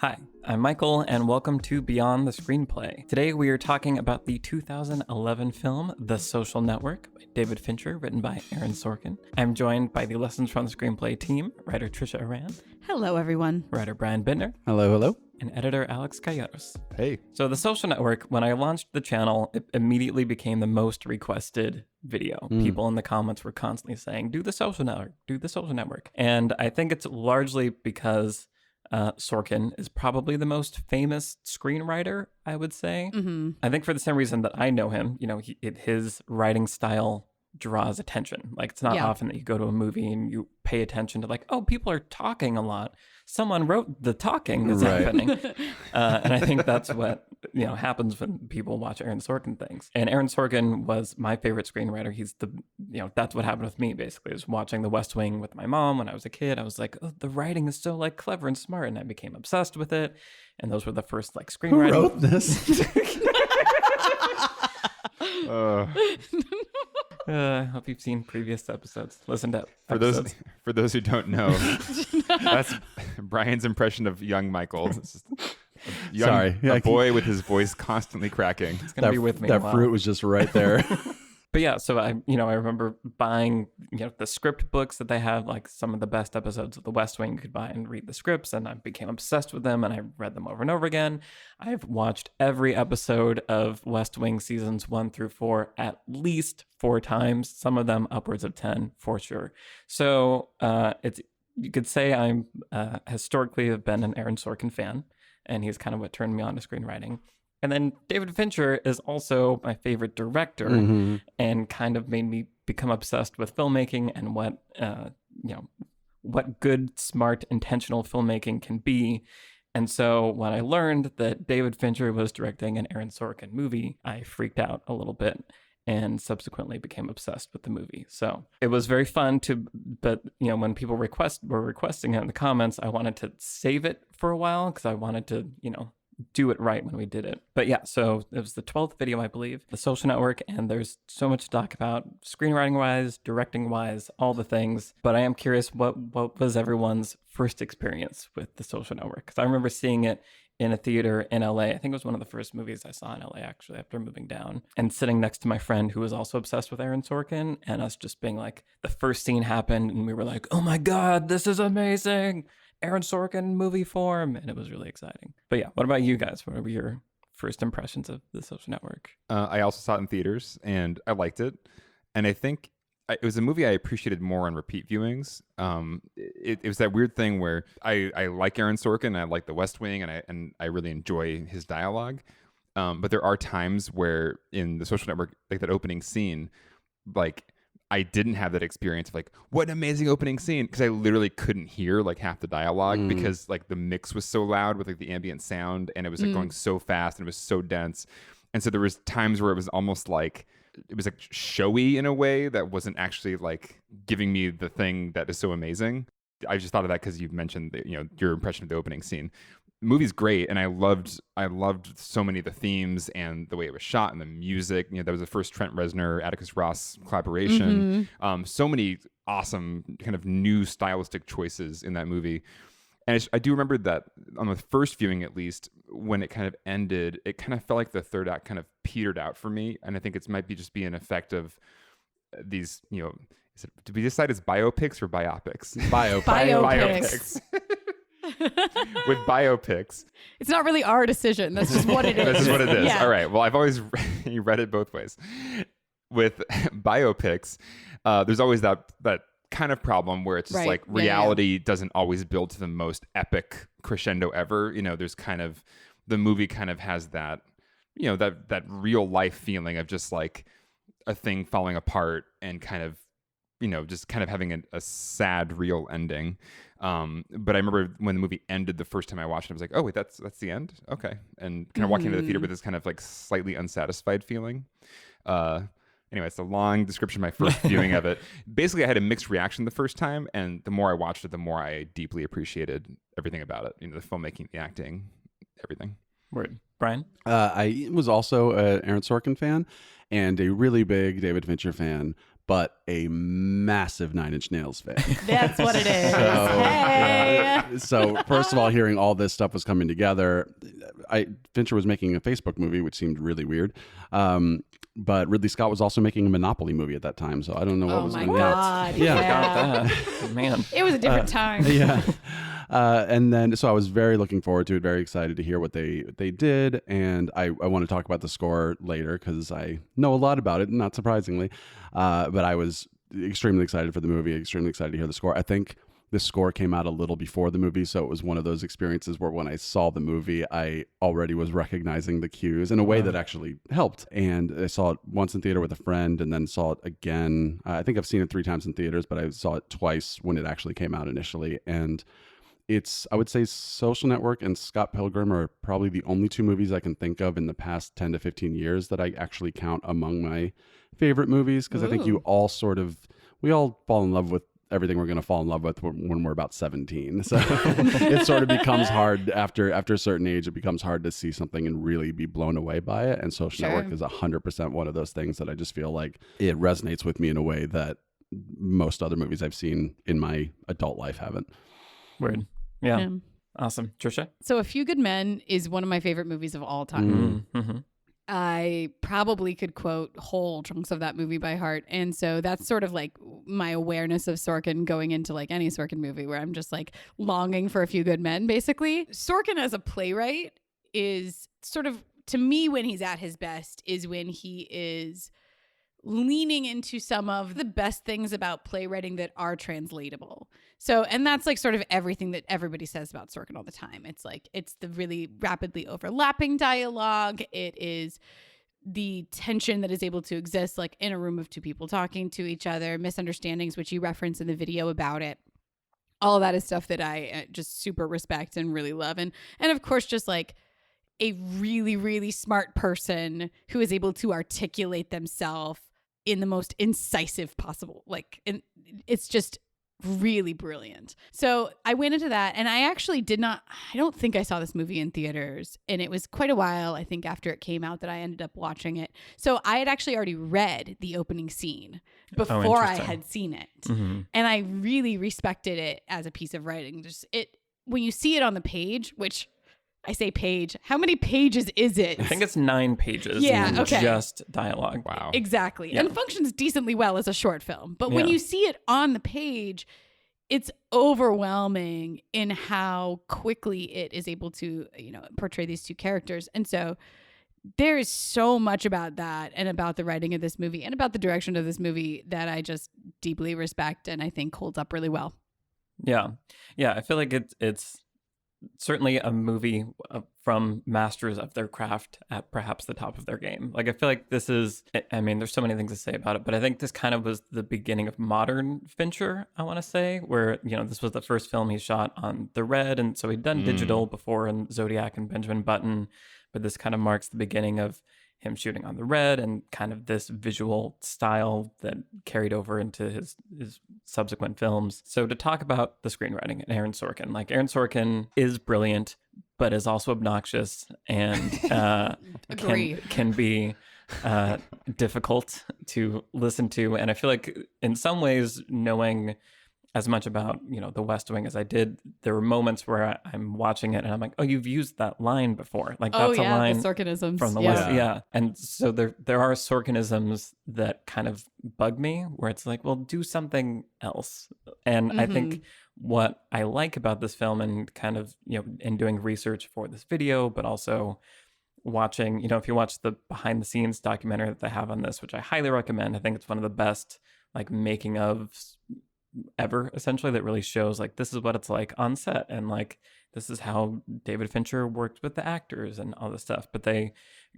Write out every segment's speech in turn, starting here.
Hi, I'm Michael, and welcome to Beyond the Screenplay. Today we are talking about the 2011 film The Social Network by David Fincher, written by Aaron Sorkin. I'm joined by the Lessons from the Screenplay team, writer Trisha Aran. Hello, everyone. Writer Brian Bittner. Hello, hello. And editor Alex Calleros. Hey. So The Social Network, when I launched the channel, it immediately became the most requested video. People in the comments were constantly saying, do The Social Network, do The Social Network. And I think it's largely because Sorkin is probably the most famous screenwriter, I would say. Mm-hmm. I think for the same reason that I know him, his writing style draws attention. Like, it's not often that you go to a movie and you pay attention to like, oh, people are talking a lot. Someone wrote the talking that's happening. And I think that's what, happens when people watch Aaron Sorkin things. And Aaron Sorkin was my favorite screenwriter. He's that's what happened with me, basically. I was watching The West Wing with my mom when I was a kid. I was like, oh, the writing is so like clever and smart. And I became obsessed with it. And those were the first like screenwriting. Who wrote this? I hope you've seen previous episodes. Listen to episodes. For those who don't know, that's Brian's impression of young Michael. It's just a boy with his voice constantly cracking. It's gonna be with me. That fruit was just right there. But yeah, so I remember buying, the script books that they have, like some of the best episodes of The West Wing. You could buy and read the scripts, and I became obsessed with them, and I read them over and over again. I've watched every episode of West Wing seasons 1 through 4 at least 4 times, some of them upwards of 10 for sure. So you could say I'm historically have been an Aaron Sorkin fan, and he's kind of what turned me on to screenwriting. And then David Fincher is also my favorite director and kind of made me become obsessed with filmmaking and what good, smart, intentional filmmaking can be. And so when I learned that David Fincher was directing an Aaron Sorkin movie, I freaked out a little bit and subsequently became obsessed with the movie. So it was very fun but when people were requesting it in the comments, I wanted to save it for a while because I wanted to, do it right when we did it. But yeah, so it was the 12th video, I believe, The Social Network, and there's so much to talk about, screenwriting wise, directing wise, all the things. But I am curious, what was everyone's first experience with The Social Network? Because I remember seeing it in a theater in LA. I think it was one of the first movies I saw in LA, actually, after moving down, and sitting next to my friend who was also obsessed with Aaron Sorkin, and us just being like, the first scene happened and we were like, oh my God, this is amazing. Aaron Sorkin movie form, and it was really exciting. But yeah, what about you guys? What were your first impressions of The Social Network? I also saw it in theaters, and I liked it. And I think it was a movie I appreciated more on repeat viewings. It was that weird thing where I like Aaron Sorkin, I like The West Wing, and I really enjoy his dialogue. But there are times where in The Social Network, like that opening scene, like I didn't have that experience of like, what an amazing opening scene, because I literally couldn't hear like half the dialogue because like the mix was so loud with like the ambient sound, and it was like going so fast and it was so dense. And so there was times where it was almost like it was like showy in a way that wasn't actually like giving me the thing that is so amazing. I just thought of that because you mentioned your impression of the opening scene. The movie's great, and I loved so many of the themes and the way it was shot and the music. That was the first Trent Reznor, Atticus Ross collaboration. So many awesome kind of new stylistic choices in that movie. And I do remember that on the first viewing, at least, when it kind of ended, it kind of felt like the third act kind of petered out for me. And I think it might just be an effect of these, did we decide it's biopics or biopics? Biopics. With biopics. It's not really our decision. That's just what it is. That's just what it is. Yeah. All right. Well, I've always read it both ways. With biopics, there's always that kind of problem where it's just like reality doesn't always build to the most epic crescendo ever. There's kind of, the movie kind of has that, that real life feeling of just like a thing falling apart and kind of, just kind of having a sad, real ending. But I remember when the movie ended the first time I watched it, I was like, oh wait, that's the end? Okay. And kind of walking into the theater with this kind of like slightly unsatisfied feeling. Anyway, it's a long description of my first viewing of it. Basically, I had a mixed reaction the first time, and the more I watched it, the more I deeply appreciated everything about it. The filmmaking, the acting, everything. Word. Brian? I was also an Aaron Sorkin fan and a really big David Fincher fan. but a massive Nine Inch Nails fan. That's what it is. So, Hey. So first of all, hearing all this stuff was coming together, Fincher was making a Facebook movie, which seemed really weird. But Ridley Scott was also making a Monopoly movie at that time, so I don't know what was going on. Oh my God. Yeah. Forgot that. Man. It was a different time. Yeah. And then, so I was very looking forward to it, very excited to hear what they did. And I want to talk about the score later because I know a lot about it, not surprisingly. But I was extremely excited for the movie, extremely excited to hear the score. I think the score came out a little before the movie, so it was one of those experiences where when I saw the movie, I already was recognizing the cues in a way that actually helped. And I saw it once in theater with a friend and then saw it again. I think I've seen it 3 times in theaters, but I saw it twice when it actually came out initially. And I would say Social Network and Scott Pilgrim are probably the only 2 movies I can think of in the past 10 to 15 years that I actually count among my favorite movies, because I think we all fall in love with everything we're going to fall in love with when we're about 17. So it sort of becomes hard after a certain age. It becomes hard to see something and really be blown away by it. And Social Network is 100% one of those things that I just feel like it resonates with me in a way that most other movies I've seen in my adult life haven't. Weird. Yeah. Awesome. Trisha? So A Few Good Men is one of my favorite movies of all time. Mm-hmm. I probably could quote whole chunks of that movie by heart. And so that's sort of like my awareness of Sorkin going into like any Sorkin movie where I'm just like longing for A Few Good Men, basically. Sorkin as a playwright is sort of, to me, when he's at his best is when he is leaning into some of the best things about playwriting that are translatable. So, and that's like sort of everything that everybody says about Sorkin all the time. It's like, it's the really rapidly overlapping dialogue. It is the tension that is able to exist like in a room of 2 people talking to each other, misunderstandings, which you reference in the video about it. All of that is stuff that I just super respect and really love. And of course, just like a really, really smart person who is able to articulate themselves in the most incisive possible, like, and it's just really brilliant. So I went into that, and I actually I don't think I saw this movie in theaters, and it was quite a while, I think, after it came out that I ended up watching it. So I had actually already read the opening scene before I had seen it. Mm-hmm. And I really respected it as a piece of writing. Just when you see it on the page, which I say page. How many pages is it? I think it's 9 pages. Yeah, okay. Just dialogue. Wow. Exactly. Yeah. And functions decently well as a short film. But when you see it on the page, it's overwhelming in how quickly it is able to, portray these 2 characters. And so there is so much about that and about the writing of this movie and about the direction of this movie that I just deeply respect and I think holds up really well. Yeah. Yeah. I feel like it's certainly a movie from masters of their craft at perhaps the top of their game. Like, I feel like this is, I mean, there's so many things to say about it, but I think this kind of was the beginning of modern Fincher, I want to say, where, this was the first film he shot on the Red. And so he'd done digital before in Zodiac and Benjamin Button, but this kind of marks the beginning of him shooting on the Red and kind of this visual style that carried over into his subsequent films. So to talk about the screenwriting and Aaron Sorkin, like, Aaron Sorkin is brilliant, but is also obnoxious and can be difficult to listen to. And I feel like in some ways, knowing as much about, The West Wing as I did, there were moments where I'm watching it and I'm like, oh, you've used that line before. Like, that's a line the Sorkinisms from the West. Yeah. And so there are Sorkinisms that kind of bug me where it's like, well, do something else. And I think what I like about this film and kind of, in doing research for this video, but also watching, if you watch the behind the scenes documentary that they have on this, which I highly recommend, I think it's one of the best, like, making ofs ever, essentially, that really shows like this is what it's like on set and like this is how David Fincher worked with the actors and all this stuff. But they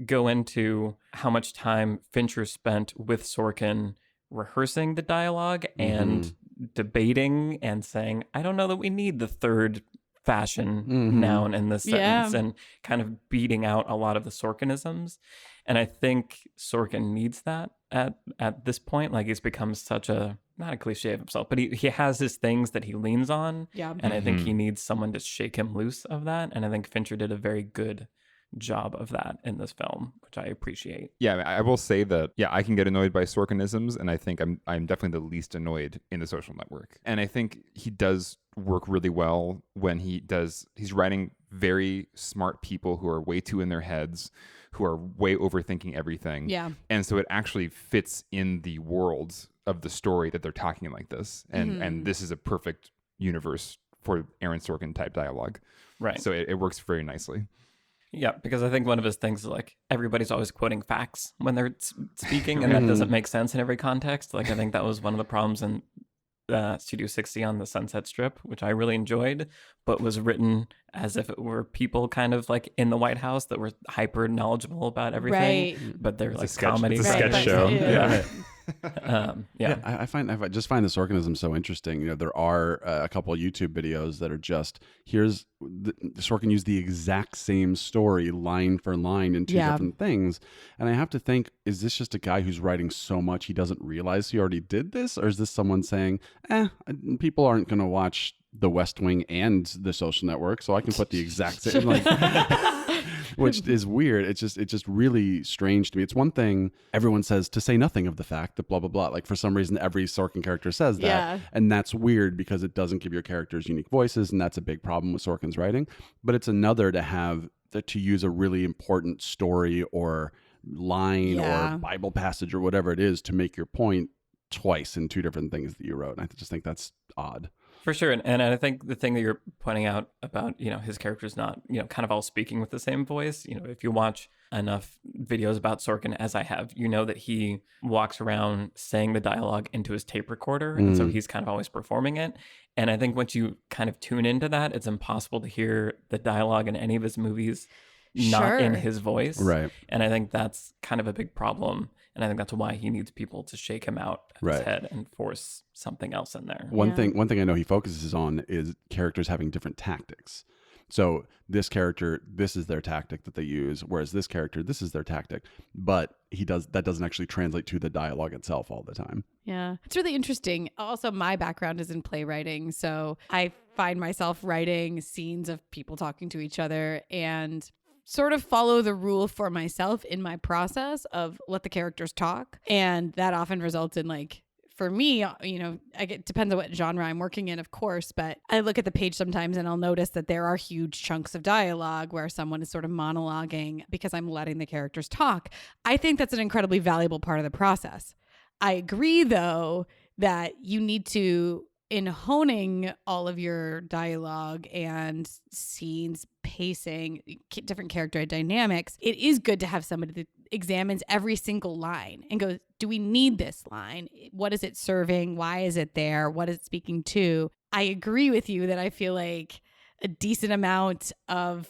go into how much time Fincher spent with Sorkin rehearsing the dialogue and debating and saying, I don't know that we need the third fashion noun in this sentence, and kind of beating out a lot of the Sorkinisms. And I think Sorkin needs that at this point. Like, he's become such a, not a cliche of himself, but he has his things that he leans on. Yeah. And I think he needs someone to shake him loose of that. And I think Fincher did a very good job of that in this film, which I appreciate. Yeah, I will say that, yeah, I can get annoyed by Sorkinisms, and I think I'm definitely the least annoyed in The Social Network. And I think he does work really well when he's writing very smart people who are way too in their heads, who are way overthinking everything. Yeah. And so it actually fits in the world of the story that they're talking like this. And this is a perfect universe for Aaron Sorkin type dialogue. Right. So it works very nicely. Yeah, because I think one of his things is like everybody's always quoting facts when they're speaking, and that doesn't make sense in every context. Like I think that was one of the problems in Studio 60 on the Sunset Strip, which I really enjoyed, but was written as if it were people kind of like in the White House that were hyper knowledgeable about everything, but they're like comedy. It's a sketch show. Yeah. I just find the Sorkinism so interesting. You know, there are a couple of YouTube videos that are just Sorkin used the exact same story line for line in two different things, and I have to think, is this just a guy who's writing so much he doesn't realize he already did this, or is this someone saying, people aren't going to watch The West Wing and The Social Network, so I can put the exact same like. Which is weird. It's just really strange to me. It's one thing everyone says, to say nothing of the fact that blah blah blah. Like for some reason, every Sorkin character says that, and that's weird because it doesn't give your characters unique voices, and that's a big problem with Sorkin's writing. But it's another to use a really important story or line or Bible passage or whatever it is to make your point twice in two different things that you wrote. And I just think that's odd. For sure. And I think the thing that you're pointing out about, his character's not, kind of all speaking with the same voice. If you watch enough videos about Sorkin, as I have, that he walks around saying the dialogue into his tape recorder. And so he's kind of always performing it. And I think once you kind of tune into that, it's impossible to hear the dialogue in any of his movies not in his voice. Right. And I think that's kind of a big problem. And I think that's why he needs people to shake him out of his head and force something else in there. One thing I know he focuses on is characters having different tactics. So this character, this is their tactic that they use, whereas this character, this is their tactic. But that doesn't actually translate to the dialogue itself all the time. Yeah. It's really interesting. Also, my background is in playwriting, so I find myself writing scenes of people talking to each other and sort of follow the rule for myself in my process of let the characters talk. And that often results in, like, for me, depends on what genre I'm working in, of course, but I look at the page sometimes and I'll notice that there are huge chunks of dialogue where someone is sort of monologuing because I'm letting the characters talk. I think that's an incredibly valuable part of the process. I agree, though, that you need to, in honing all of your dialogue and scenes, pacing, different character dynamics, it is good to have somebody that examines every single line and goes, do we need this line? What is it serving? Why is it there? What is it speaking to? I agree with you that I feel like a decent amount of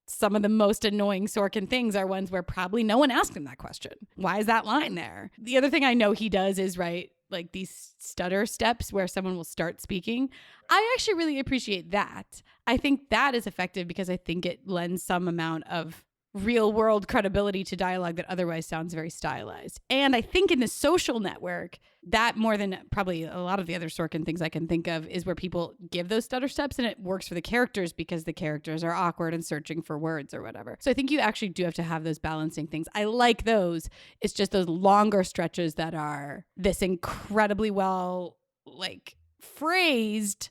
some of the most annoying Sorkin things are ones where probably no one asked him that question. Why is that line there? The other thing I know he does is write like these stutter steps where someone will start speaking. I actually really appreciate that. I think that is effective because I think it lends some amount of real world credibility to dialogue that otherwise sounds very stylized. And I think in The Social Network, that more than probably a lot of the other Sorkin things I can think of is where people give those stutter steps and it works for the characters because the characters are awkward and searching for words or whatever. So I think you actually do have to have those balancing things. I like those. It's just those longer stretches that are this incredibly well like phrased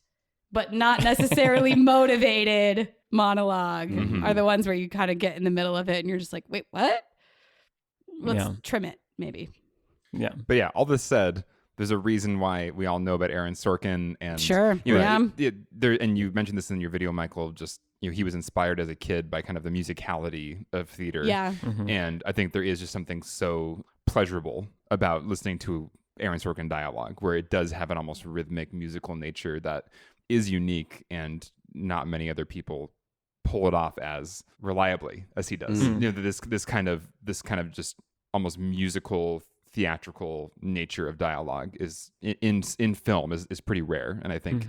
but not necessarily motivated monologue are the ones where you kind of get in the middle of it and you're just like, wait, what? Let's trim it, maybe. Yeah. But yeah, all this said, there's a reason why we all know about Aaron Sorkin. And sure. And you mentioned this in your video, Michael, just, he was inspired as a kid by kind of the musicality of theater. Yeah. And I think there is just something so pleasurable about listening to Aaron Sorkin dialogue, where it does have an almost rhythmic musical nature that is unique and not many other people pull it off as reliably as he does. This kind of just almost musical, theatrical nature of dialogue is in film is pretty rare, and I think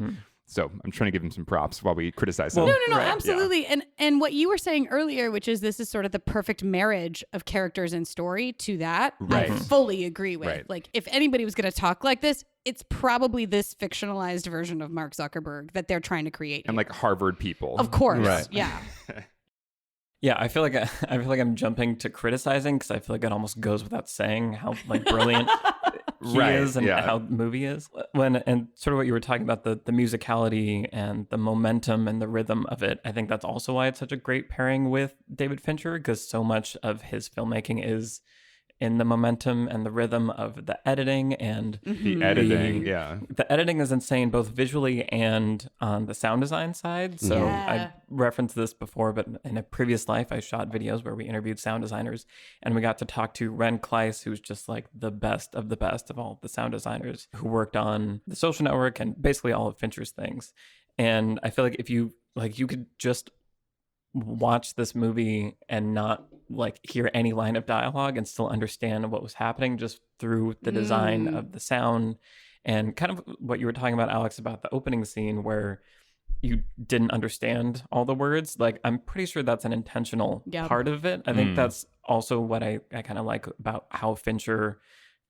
so. I'm trying to give him some props while we criticize him. No, absolutely. Yeah. And what you were saying earlier, which is this is sort of the perfect marriage of characters and story to that, I fully agree with. Right. Like, if anybody was going to talk like this, it's probably this fictionalized version of Mark Zuckerberg that they're trying to create. And like Harvard people. Of course. Right. Yeah. Yeah, I feel like I'm jumping to criticizing because I feel like it almost goes without saying how like brilliant he Right, is and yeah. how the movie is. And sort of what you were talking about, the musicality and the momentum and the rhythm of it. I think that's also why it's such a great pairing with David Fincher, because so much of his filmmaking is in the momentum and the rhythm of the editing and The editing, yeah. the editing is insane, both visually and on the sound design side. So Yeah. I've referenced this before, but in a previous life, I shot videos where we interviewed sound designers, and we got to talk to Ren Kleiss, who's just like the best of all the sound designers who worked on The Social Network and basically all of Fincher's things. And I feel like if you you could just watch this movie and not like hear any line of dialogue and still understand what was happening just through the design of the sound and kind of what you were talking about, Alex, about the opening scene where you didn't understand all the words. Like, I'm pretty sure that's an intentional part of it. I think that's also what I kind of like about how Fincher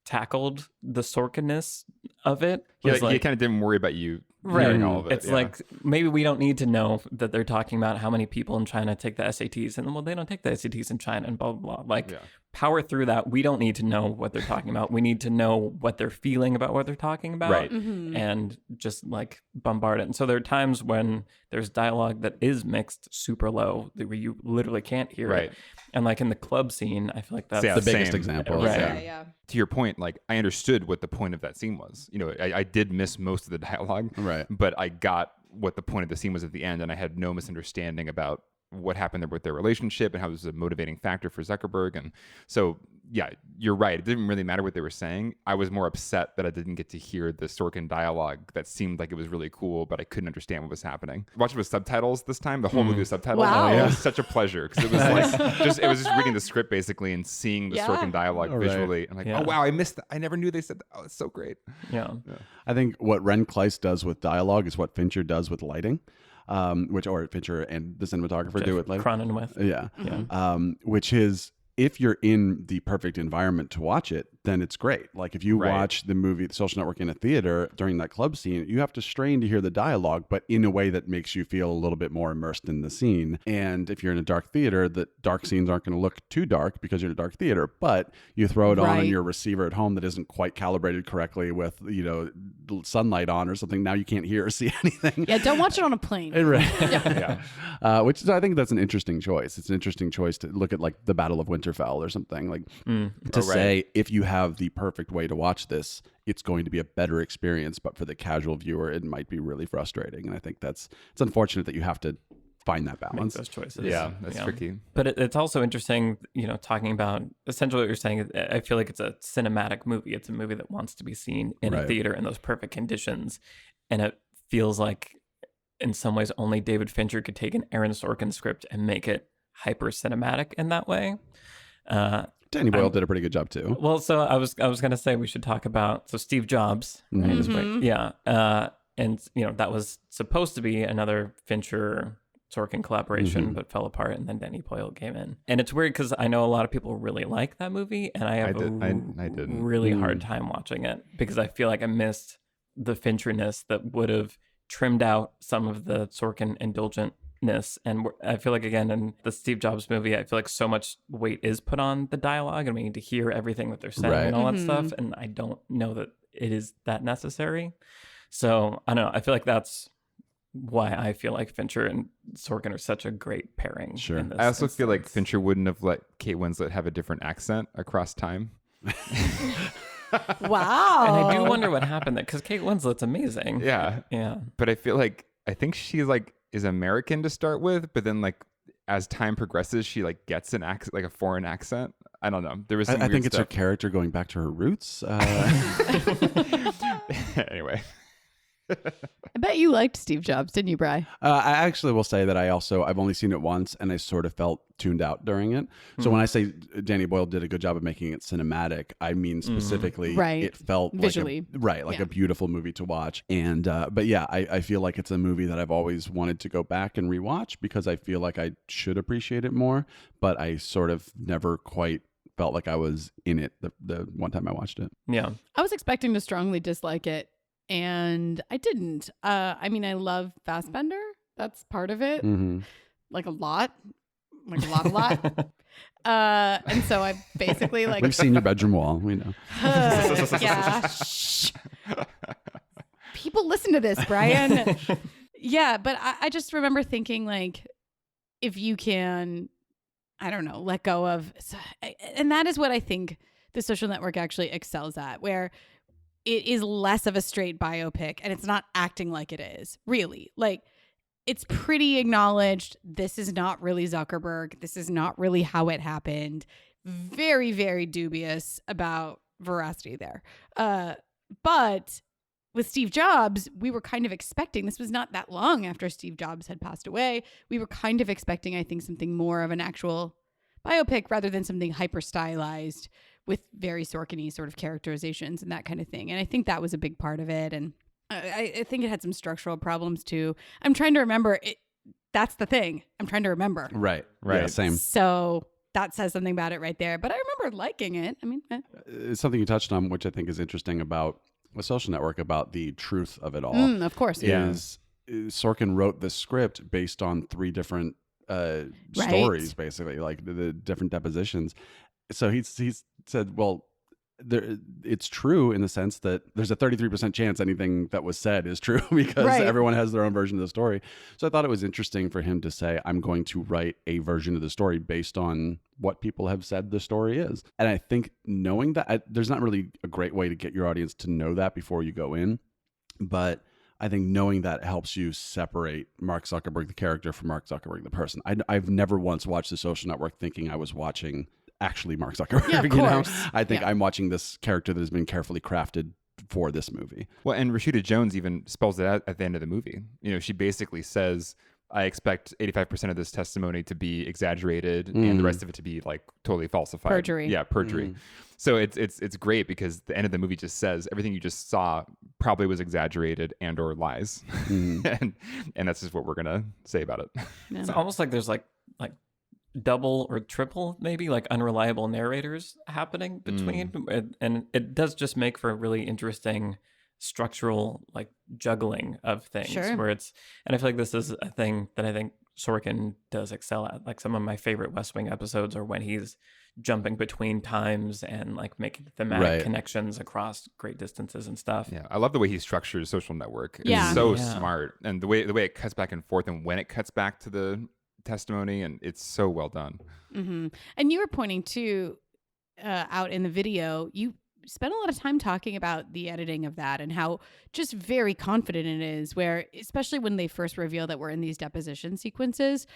tackled the Sorkin-ness of it. Yeah, Was he like, kind of didn't worry about you right. hearing all of it. It's yeah. like maybe we don't need to know that they're talking about how many people in China take the SATs, and well, they don't take the SATs in China, and blah blah blah. Like, power through that. We don't need to know what they're talking about. We need to know what they're feeling about what they're talking about, Right. and just like bombard it. And so there are times when there's dialogue that is mixed super low, where you literally can't hear Right. it. And like in the club scene, I feel like that's Yeah, the biggest same. example. Right. Yeah. To your point, like I understood what the point of that scene was. You know, I did miss most of the dialogue, Right. but I got what the point of the scene was at the end, and I had no misunderstanding about what happened there with their relationship and how this was a motivating factor for Zuckerberg. And so, yeah, you're right. It didn't really matter what they were saying. I was more upset that I didn't get to hear the Sorkin dialogue that seemed like it was really cool, but I couldn't understand what was happening. Watch it with subtitles this time, the whole movie with subtitles. Wow. It was such a pleasure because it was like it was just reading the script basically and seeing the Sorkin dialogue All right. visually. I'm like, Yeah. oh wow, I missed that. I never knew they said that. Oh, it's so great. yeah. I think what Ren Kleiss does with dialogue is what Fincher does with lighting, or Fincher and the cinematographer do with lighting. Cronenweth. Yeah. Yeah. Which is, if you're in the perfect environment to watch it, then it's great. Like if you Right. watch the movie The Social Network in a theater during that club scene, you have to strain to hear the dialogue, but in a way that makes you feel a little bit more immersed in the scene. And if you're in a dark theater, the dark scenes aren't going to look too dark because you're in a dark theater, but you throw it on your receiver at home that isn't quite calibrated correctly with, sunlight on or something. Now you can't hear or see anything. Yeah, don't watch it on a plane. Which is, I think that's an interesting choice. It's an interesting choice to look at like the Battle of Winterfell or something, like to say if you have the perfect way to watch this, it's going to be a better experience. But for the casual viewer, it might be really frustrating. And I think it's unfortunate that you have to find that Make balance. those choices. Yeah, that's tricky. But it's also interesting, talking about essentially what you're saying. I feel like it's a cinematic movie. It's a movie that wants to be seen in a Right. theater in those perfect conditions. And it feels like in some ways only David Fincher could take an Aaron Sorkin script and make it hyper cinematic in that way. Danny Boyle did a pretty good job too. Well, so I was going to say we should talk about Steve Jobs, right? Is right. Yeah. And that was supposed to be another Fincher Sorkin collaboration, but fell apart, and then Danny Boyle came in. And it's weird because I know a lot of people really like that movie, and I have I didn't. really hard time watching it because I feel like I missed the Fincherness that would have trimmed out some of the Sorkin indulgentness. And I feel like, again, in the Steve Jobs movie, I feel like so much weight is put on the dialogue, and we need to hear everything that they're saying and all that stuff. And I don't know that it is that necessary. So I don't know. I feel like that's why I feel like Fincher and Sorkin are such a great pairing. Sure. in this I also feel like instance. Fincher wouldn't have let Kate Winslet have a different accent across time. Wow. And I do wonder what happened there because Kate Winslet's amazing. Yeah. Yeah. But I think she is American to start with, but then as time progresses, she gets an accent, like a foreign accent. I don't know. There was some I weird think it's her stuff. character going back to her roots. Anyway. I bet you liked Steve Jobs, didn't you, Bri? I actually will say that I've only seen it once, and I sort of felt tuned out during it. So when I say Danny Boyle did a good job of making it cinematic, I mean specifically Right. it felt Visually. like a beautiful movie to watch. And but yeah, I feel like it's a movie that I've always wanted to go back and rewatch because I feel like I should appreciate it more, but I sort of never quite felt like I was in it the one time I watched it. Yeah. I was expecting to strongly dislike it, and I didn't. I mean, I love Fassbender. That's part of it, Mm-hmm. like a lot. like a lot. And so I basically like We've seen your bedroom wall. We know. yeah. Shh. People listen to this, Brian. Yeah, but I just remember thinking like, if you can, I don't know, let go of, and that is what I think The Social Network actually excels at, where it is less of a straight biopic and it's not acting like it is, really. Like, it's pretty acknowledged. This is not really Zuckerberg. This is not really how it happened. Very, very dubious about veracity there. But with Steve Jobs, we were kind of expecting, this was not that long after Steve Jobs had passed away. We were kind of expecting, I think, something more of an actual biopic rather than something hyper stylized with very Sorkin-y sort of characterizations and that kind of thing. And I think that was a big part of it. And I think it had some structural problems too. I'm trying to remember it. That's the thing. I'm trying to remember. Right. Yeah, same. So that says something about it right there. But I remember liking it. I mean, It's something you touched on, which I think is interesting about The Social Network, about the truth of it all. of course. Is Sorkin wrote the script based on 3 different stories, basically, like the different depositions. So he's said, well, it's true in the sense that there's a 33% chance anything that was said is true because everyone has their own version of the story. So I thought it was interesting for him to say, I'm going to write a version of the story based on what people have said the story is. And I think knowing that, there's not really a great way to get your audience to know that before you go in. But I think knowing that helps you separate Mark Zuckerberg, the character, from Mark Zuckerberg, the person. I've never once watched The Social Network thinking I was watching actually Mark Zuckerberg. Yeah, of you know, course. I think I'm watching this character that has been carefully crafted for this movie. Well, and Rashida Jones even spells it out at the end of the movie. You know, she basically says, I expect 85% of this testimony to be exaggerated and the rest of it to be like totally falsified. Perjury. Yeah, perjury. So it's great because the end of the movie just says everything you just saw probably was exaggerated and or lies. and that's just what we're gonna say about it. Yeah. It's almost like there's like double or triple, maybe, like unreliable narrators happening between, and it does just make for a really interesting structural like juggling of things. Sure. Where it's, and I feel like this is a thing that I think Sorkin does excel at. Like, some of my favorite West Wing episodes are when he's jumping between times and like making thematic connections across great distances and stuff. Yeah, I love the way he structures Social Network. It's Yeah. so smart, and the way it cuts back and forth, and when it cuts back to the testimony, and it's so well done. And you were pointing to out in the video, you spent a lot of time talking about the editing of that and how just very confident it is, where especially when they first reveal that we're in these deposition sequences,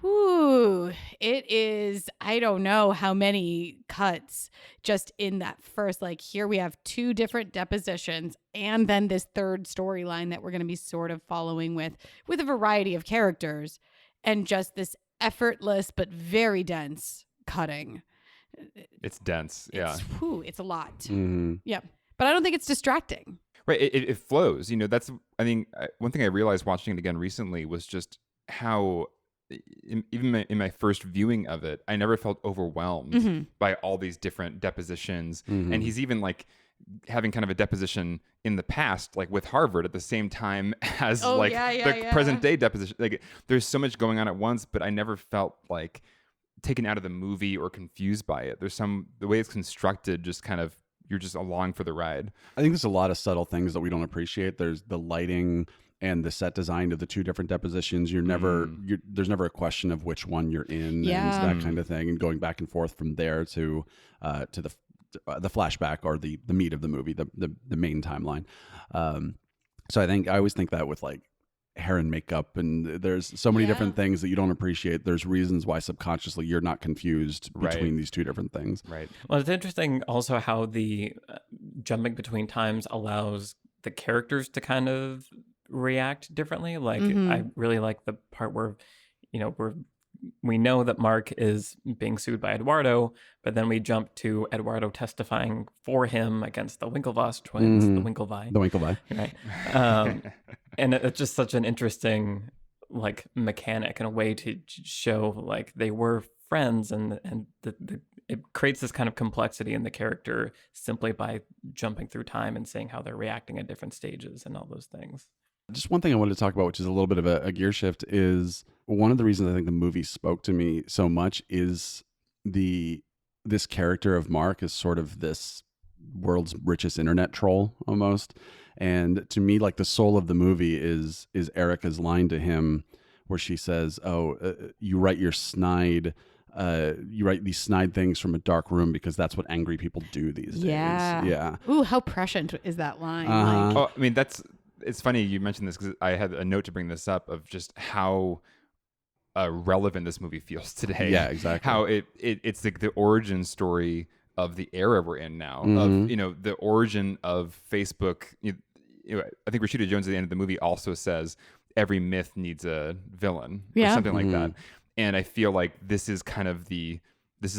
it is, I don't know how many cuts just in that first, like, here we have 2 different depositions and then this third storyline that we're going to be sort of following with a variety of characters, and just this effortless but very dense cutting. It's dense. It's a lot. Yeah. But I don't think it's distracting. Right. It flows. You know, that's, I think, one thing I realized watching it again recently was just how, even in my first viewing of it, I never felt overwhelmed by all these different depositions. And he's even like having kind of a deposition in the past, like with Harvard, at the same time as the present day deposition. Like, there's so much going on at once, but I never felt like taken out of the movie or confused by it. There's the way it's constructed, just kind of, you're just along for the ride. I think there's a lot of subtle things that we don't appreciate. There's the lighting and the set design of the 2 different depositions. There's never a question of which one you're in, and that kind of thing, and going back and forth from there to the flashback or the meat of the movie, the main timeline. So I always think that with like hair and makeup, and there's so many different things that you don't appreciate. There's reasons why subconsciously you're not confused between these 2 different things. Right. Well, it's interesting also how the jumping between times allows the characters to kind of react differently. Like, I really like the part where, you know, we know that Mark is being sued by Eduardo, but then we jump to Eduardo testifying for him against the Winklevoss twins, the Winklevi. Right. And it's just such an interesting like mechanic and a way to show like they were friends, and it creates this kind of complexity in the character simply by jumping through time and seeing how they're reacting at different stages and all those things. Just one thing I wanted to talk about, which is a little bit of a gear shift, is one of the reasons I think the movie spoke to me so much is this character of Mark is sort of this world's richest internet troll almost. And to me, like, the soul of the movie is Erica's line to him where she says, you write your snide, you write these snide things from a dark room because that's what angry people do these days. Yeah. Ooh, how prescient is that line? Oh, I mean, it's funny you mentioned this because I had a note to bring this up of just how relevant this movie feels today. Yeah, exactly. How it's like the origin story of the era we're in now, of the origin of Facebook. I think Rashida Jones at the end of the movie also says every myth needs a villain or something like that. And I feel like this is kind of the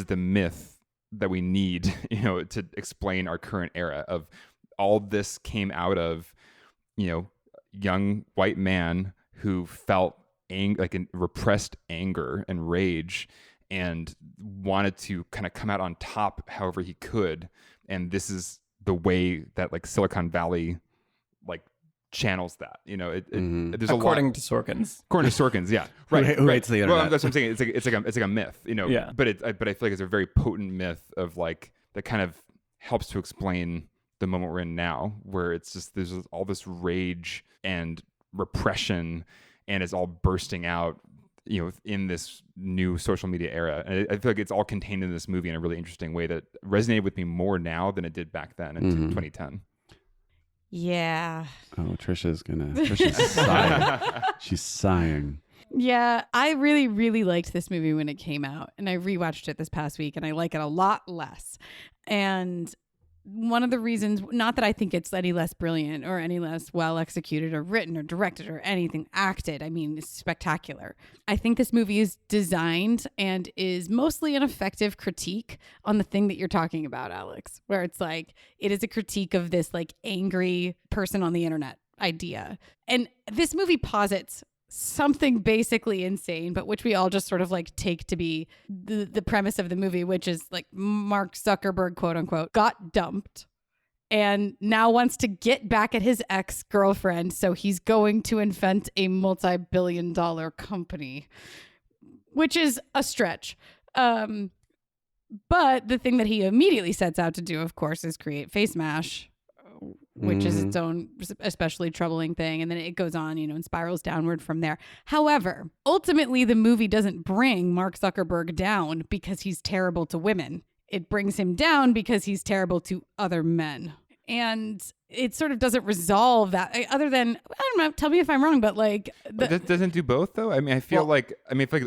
myth that we need, to explain our current era of all this came out of, young white man who felt like a repressed anger and rage and wanted to kind of come out on top however he could. And this is the way that like Silicon Valley like channels that, there's according to Sorkin's. According to Sorkin's, yeah. Right. Who hates the internet? Well, that's what I'm saying. It's like a myth, Yeah. But I feel like it's a very potent myth of like that kind of helps to explain the moment we're in now, where it's just there's all this rage and repression, and it's all bursting out, in this new social media era. And I feel like it's all contained in this movie in a really interesting way that resonated with me more now than it did back then in 2010. Yeah. Oh, Trisha's sighing. She's sighing. Yeah, I really, really liked this movie when it came out, and I rewatched it this past week, and I like it a lot less. And one of the reasons, not that I think it's any less brilliant or any less well executed or written or directed or anything acted. I mean, it's spectacular. I think this movie is designed and is mostly an effective critique on the thing that you're talking about, Alex, where it's like, it is a critique of this like angry person on the internet idea. And this movie posits something basically insane, but which we all just sort of like take to be the premise of the movie, which is like Mark Zuckerberg, quote unquote, got dumped and now wants to get back at his ex-girlfriend. So he's going to invent a multi-billion-dollar company, which is a stretch. But the thing that he immediately sets out to do, of course, is create Face Mash, which is its own especially troubling thing. And then it goes on, and spirals downward from there. However, ultimately, the movie doesn't bring Mark Zuckerberg down because he's terrible to women. It brings him down because he's terrible to other men. And it sort of doesn't resolve that, other than, I don't know, tell me if I'm wrong, but like... It doesn't do both, though? I mean, I feel like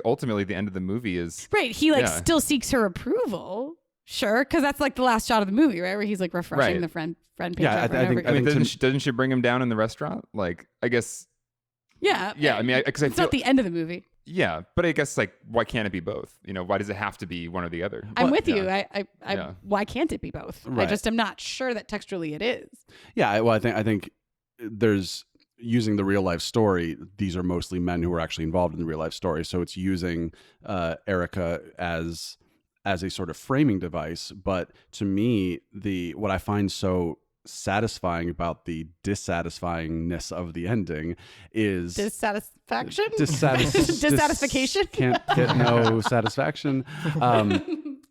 ultimately the end of the movie is... Right, he still seeks her approval. Sure, because that's like the last shot of the movie, right? Where he's like refreshing the friend page. Yeah, I think doesn't she bring him down in the restaurant? Like, I guess. Yeah. Yeah, I mean, because it's not the end of the movie. Yeah, but I guess like, why can't it be both? Why does it have to be one or the other? I'm with you. Why can't it be both? Right. I just am not sure that textually it is. Yeah, well, I think there's using the real life story. These are mostly men who are actually involved in the real life story, so it's using Erica as a sort of framing device. But to me, what I find so satisfying about the dissatisfyingness of the ending is dissatisfaction. Dissatisfaction. Can't get no satisfaction.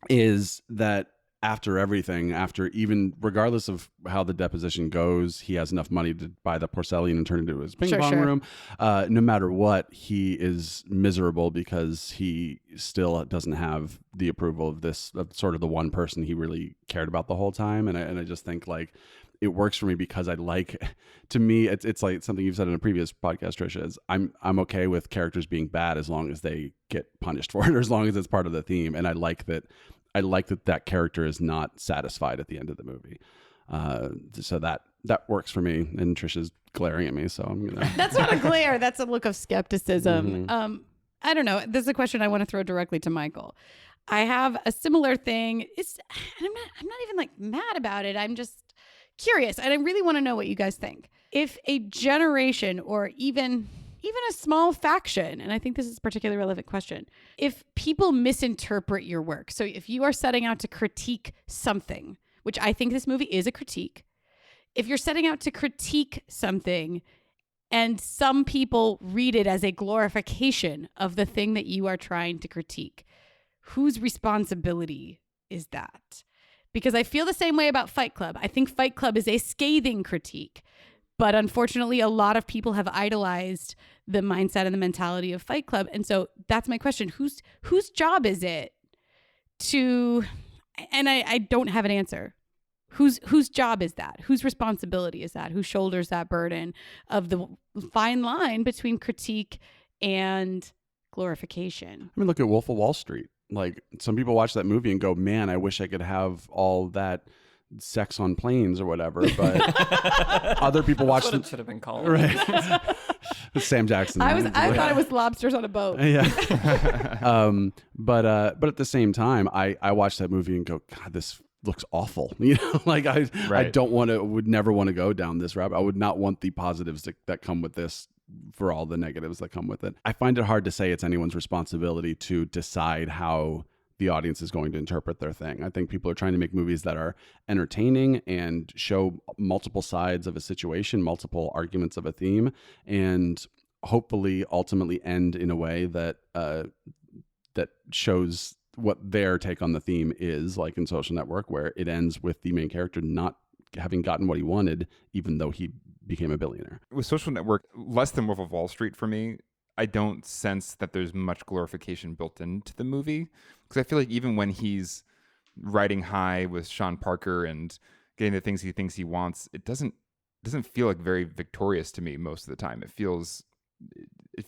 Is that after everything, even regardless of how the deposition goes, he has enough money to buy the porcelain and turn it into his ping pong room. No matter what, he is miserable because he still doesn't have the approval of sort of the one person he really cared about the whole time. And I just think like it works for me because to me, it's like something you've said in a previous podcast, Trisha, is I'm okay with characters being bad as long as they get punished for it, or as long as it's part of the theme. And I like that character is not satisfied at the end of the movie. So that works for me. And Trisha's glaring at me, so I'm gonna. That's not a glare. That's a look of skepticism. I don't know. This is a question I want to throw directly to Michael. I have a similar thing. I'm not even like mad about it. I'm just curious, and I really want to know what you guys think. If a generation, or even a small faction, and I think this is a particularly relevant question, if people misinterpret your work, so if you are setting out to critique something, which I think this movie is a critique, if you're setting out to critique something And some people read it as a glorification of the thing that you are trying to critique. Whose responsibility is that? Because I feel the same way about Fight Club. I think Fight Club is a scathing critique. But unfortunately, a lot of people have idolized the mindset and the mentality of Fight Club. And so that's my question. Whose job is it to, and I don't have an answer. Whose job is that? Whose responsibility is that? Who shoulders that burden of the fine line between critique and glorification? I mean, look at Wolf of Wall Street. Like, some people watch that movie and go, man, I wish I could have all that sex on planes or whatever. But other people watch That's what it should have been called. Right. Sam Jackson. I thought it was lobsters on a boat. Yeah. But at the same time, I watched that movie and go, God, this looks awful. You know, like I would never want to go down this route. I would not want the positives that come with this for all the negatives that come with it. I find it hard to say it's anyone's responsibility to decide how the audience is going to interpret their thing. I think people are trying to make movies that are entertaining and show multiple sides of a situation, multiple arguments of a theme, and hopefully ultimately end in a way that that shows what their take on the theme is, like in Social Network, where it ends with the main character not having gotten what he wanted, even though he became a billionaire. With Social Network, less than Wolf of Wall Street for me, I don't sense that there's much glorification built into the movie, because I feel like even when he's riding high with Sean Parker and getting the things he thinks he wants, it doesn't feel like very victorious to me most of the time. It feels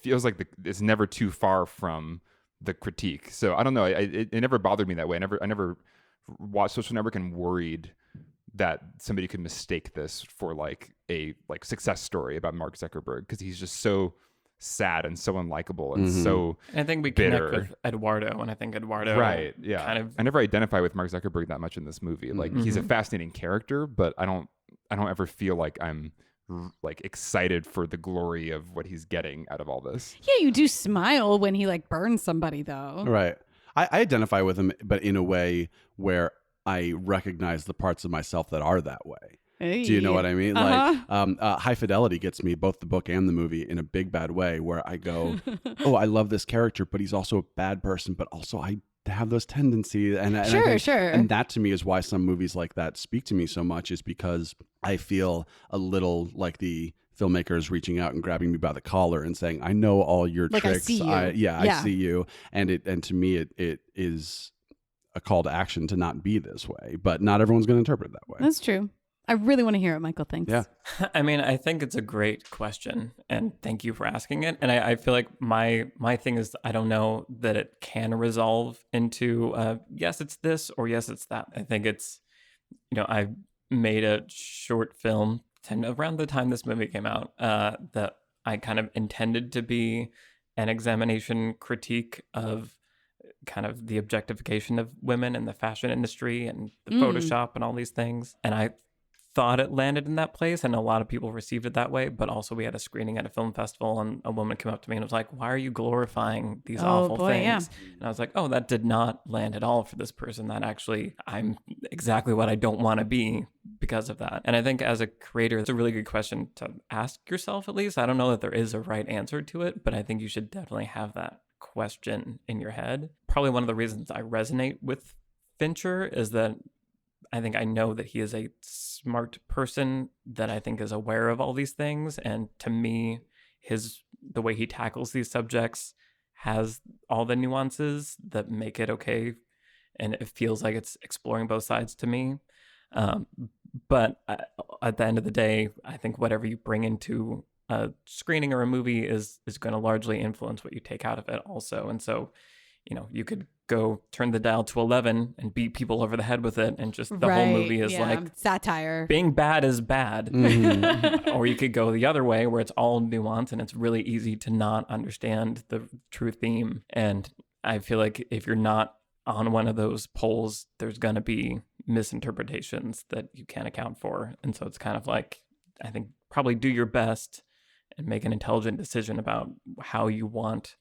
like it's never too far from the critique. So I don't know. It never bothered me that way. I never watched Social Network and worried that somebody could mistake this for like a success story about Mark Zuckerberg, because he's just so sad and so unlikable and so And I think we bitter. connect with Eduardo, and I think Eduardo Right, yeah. kind of I never identify with Mark Zuckerberg that much in this movie. Like, he's a fascinating character, but I don't ever feel like I'm like excited for the glory of what he's getting out of all this. Yeah, you do smile when he like burns somebody though. Right. I identify with him, but in a way where I recognize the parts of myself that are that way. Hey. Do you know what I mean? Uh-huh. Like, High Fidelity gets me, both the book and the movie, in a big bad way, where I go, oh, I love this character, but he's also a bad person, but also I have those tendencies. And Sure. And that to me is why some movies like that speak to me so much, is because I feel a little like the filmmakers reaching out and grabbing me by the collar and saying, I know all your Like, tricks. I see you. I see you. And to me, it is a call to action to not be this way, but not everyone's going to interpret it that way. That's true. I really want to hear what Michael thinks. Yeah. I mean, I think it's a great question, and thank you for asking it. And I feel like my thing is, I don't know that it can resolve into yes, it's this, or yes, it's that. I think it's, I made a short film around the time this movie came out that I kind of intended to be an examination critique of kind of the objectification of women in the fashion industry and the Photoshop and all these things. And I thought it landed in that place, and a lot of people received it that way. But also, we had a screening at a film festival, and a woman came up to me and was like, why are you glorifying these awful things? Yeah. And I was like, oh, that did not land at all for this person. That actually, I'm exactly what I don't want to be because of that. And I think as a creator, it's a really good question to ask yourself, at least. I don't know that there is a right answer to it, but I think you should definitely have that question in your head. Probably one of the reasons I resonate with Fincher is that I think I know that he is a smart person that I think is aware of all these things. And to me, the way he tackles these subjects has all the nuances that make it okay. And it feels like it's exploring both sides to me. But at the end of the day, I think whatever you bring into a screening or a movie is going to largely influence what you take out of it also. And so, you could go turn the dial to 11 and beat people over the head with it, and just the whole movie is like satire. Being bad is bad. Or you could go the other way where it's all nuance and it's really easy to not understand the true theme. And I feel like if you're not on one of those poles, there's going to be misinterpretations that you can't account for. And so it's kind of like, I think probably do your best and make an intelligent decision about what you want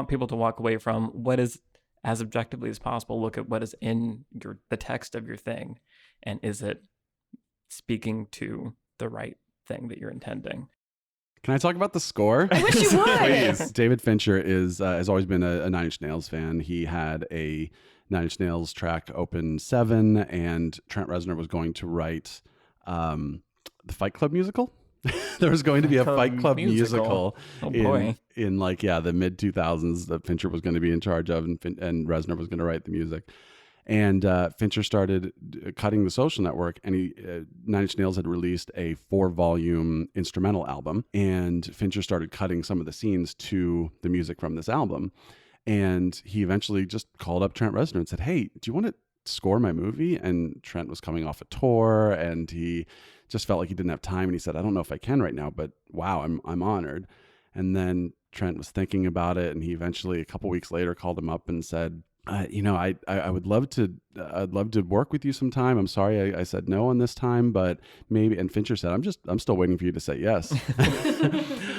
people to walk away from, what is, as objectively as possible, look at what is in the text of your thing, and is it speaking to the right thing that you're intending. Can I talk about the score? I wish you would. Please. David Fincher has always been a Nine Inch Nails fan. He had a Nine Inch Nails track open 7, and Trent Reznor was going to write the Fight Club musical. There was going to be a Fight Club musical Oh boy. in the mid 2000s that Fincher was going to be in charge of, and Reznor was going to write the music. And Fincher started cutting The Social Network, and Nine Inch Nails had released a 4-volume instrumental album, and Fincher started cutting some of the scenes to the music from this album. And he eventually just called up Trent Reznor and said, "Hey, do you want to score my movie?" And Trent was coming off a tour, and he just felt like he didn't have time. And he said, "I don't know if I can right now, but wow, I'm honored." And then Trent was thinking about it, and he eventually, a couple weeks later, called him up and said, I would love to, I'd love to work with you sometime. I'm sorry I said no on this time, but maybe. And Fincher said, I'm still waiting for you to say yes.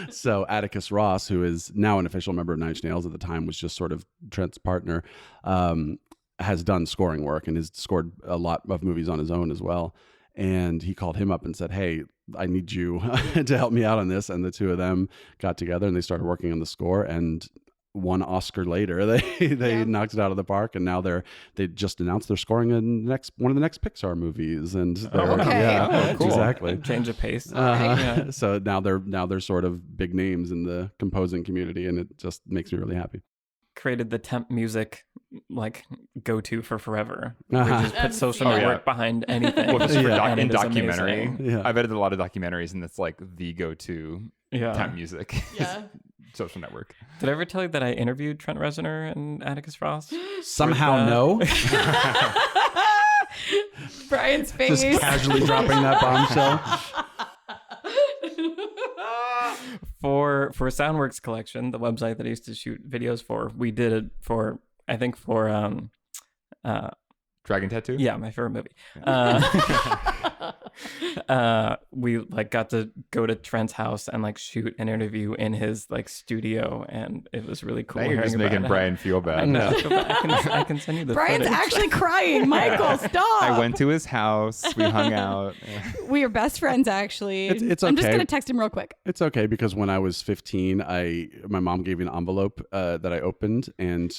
So Atticus Ross, who is now an official member of Nine Inch Nails, at the time was just sort of Trent's partner, has done scoring work and has scored a lot of movies on his own as well. And he called him up and said, "Hey, I need you to help me out on this." And the two of them got together and they started working on the score, and one Oscar later, they knocked it out of the park, and now they just announced they're scoring one of the next Pixar movies, and Cool. Exactly. Change of pace. Yeah. So now they're sort of big names in the composing community, and it just makes me really happy. Created the temp music like go-to for forever. We just put Social Yeah. Network behind anything. Well, just for and in it is documentary, amazing. Yeah. I've edited a lot of documentaries, and it's like the go-to Yeah. temp music. Yeah. Social Network. Did I ever tell you that I interviewed Trent Reznor and Atticus Ross? Somehow, no. Brian's face. Just casually dropping that bombshell. For Soundworks Collection, the website that I used to shoot videos for, we did it for Dragon Tattoo? yeah, my favorite movie. We like got to go to Trent's house and like shoot an interview in his like studio, and it was really cool. Now you're just hearing making about Brian feel I bad. know. I can send you the Brian's footage. actually crying. Michael, stop. I went to his house. We hung out. We are best friends, actually. It's I'm just okay. going to text him real quick. It's okay, because when I was 15, my mom gave me an envelope that I opened, and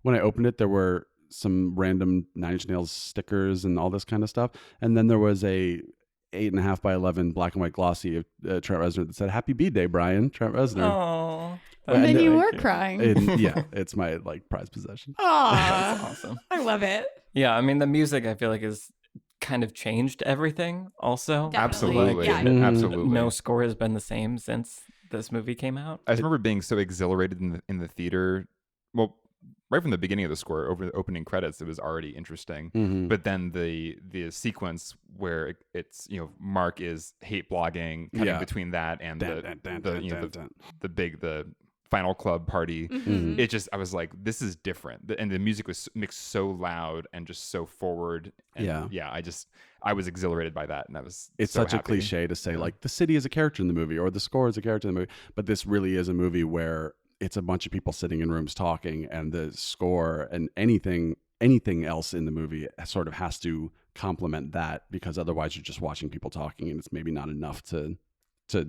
when I opened it, there were some random Nine Inch Nails stickers and all this kind of stuff, and then there was a 8.5 by 11 black and white glossy of Trent Reznor that said "Happy B-Day, Brian." Trent Reznor. Oh, And then you were crying. crying. And, yeah, it's my like prized possession. Aw. Awesome. I love it. Yeah, I mean the music I feel like has kind of changed everything. Also, Definitely. Absolutely. Yeah. Absolutely. no score has been the same since this movie came out. I just remember being so exhilarated in the theater. Well, right from the beginning of the score, over the opening credits, it was already interesting. Mhm. But then the sequence where it's Mark is hate blogging, cutting Yeah. between that and Dun, dun, dun, dun, dun. the final club party. Mhm. It just, I was like, this is different. And the music was mixed so loud and just so forward. And Yeah. I was exhilarated by that. And I was It's so such a happy. cliche to say like the city is a character in the movie or the score is a character in the movie, but this really is a movie where it's a bunch of people sitting in rooms talking, and the score and anything else in the movie sort of has to complement that, because otherwise you're just watching people talking, and it's maybe not enough to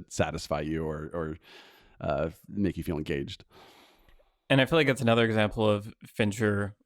satisfy you or make you feel engaged. And I feel like it's another example of Fincher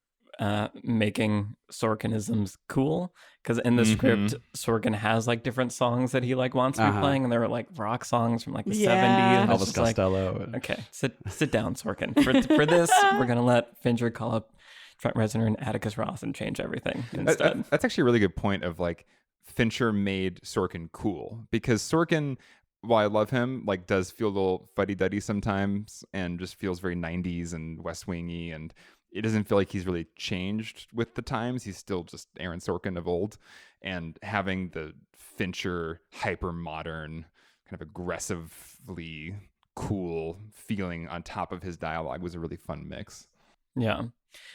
making Sorkinisms cool, because in the script Sorkin has like different songs that he like wants to be playing, and there are like rock songs from like the 70s. And it's Elvis just like, Costello. okay, sit down, Sorkin. For this, we're gonna let Fincher call up Trent Reznor and Atticus Ross and change everything instead. That's actually a really good point of like Fincher made Sorkin cool, because Sorkin, while I love him, like does feel a little fuddy-duddy sometimes and just feels very 90s and West Wingy, and it doesn't feel like he's really changed with the times. He's still just Aaron Sorkin of old, and having the Fincher hyper modern kind of aggressively cool feeling on top of his dialogue was a really fun mix. Yeah.